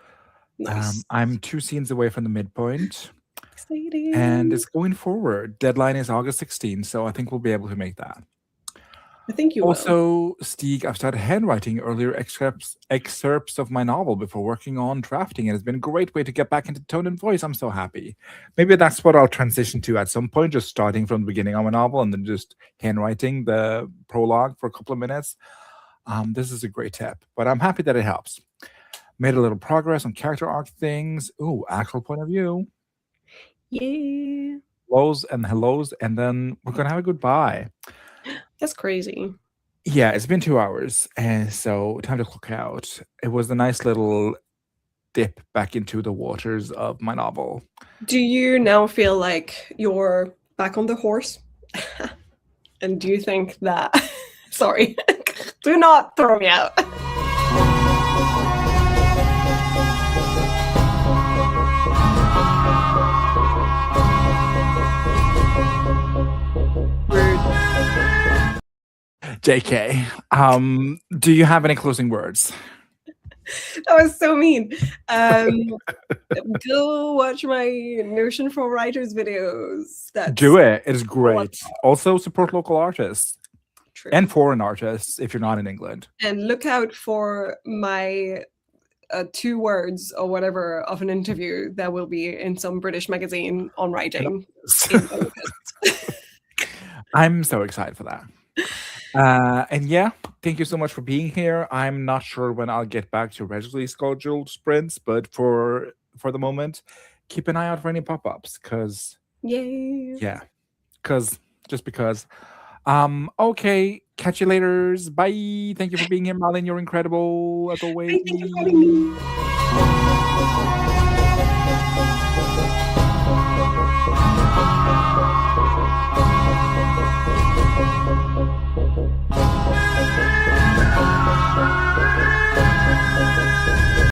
Nice. I'm 2 scenes away from the midpoint. Exciting. And it's going forward. Deadline is August 16th, so I think we'll be able to make that. I think you will. Also, Stieg, I've started handwriting earlier excerpts of my novel before working on drafting, and it's been a great way to get back into tone and voice. I'm so happy. Maybe that's what I'll transition to at some point, just starting from the beginning of a novel and then just handwriting the prologue for a couple of minutes. This is a great tip, but I'm happy that it helps. Made a little progress on character arc things. Ooh, actual point of view. Yeah. Hellos and hellos, and then we're gonna have a goodbye. That's crazy. Yeah, it's been 2 hours, and so time to clock out. It was a nice little dip back into the waters of my novel. Do you now feel like you're back on the horse? And do you think that sorry, do not throw me out. Rude. JK, do you have any closing words? That was so mean. Go watch my Notion for Writers videos. That's Do it. It is great. Also, support local artists true. and foreign artists if you're not in England. And look out for my 2 words or whatever of an interview that will be in some British magazine on writing. I'm so excited for that. And yeah, thank you so much for being here. I'm not sure when I'll get back to regularly scheduled sprints, but for the moment, keep an eye out for any pop-ups because Yay. yeah, just because. Okay, catch you later. Bye. Thank you for being here, Malin. You're incredible as always. Thank you for having me.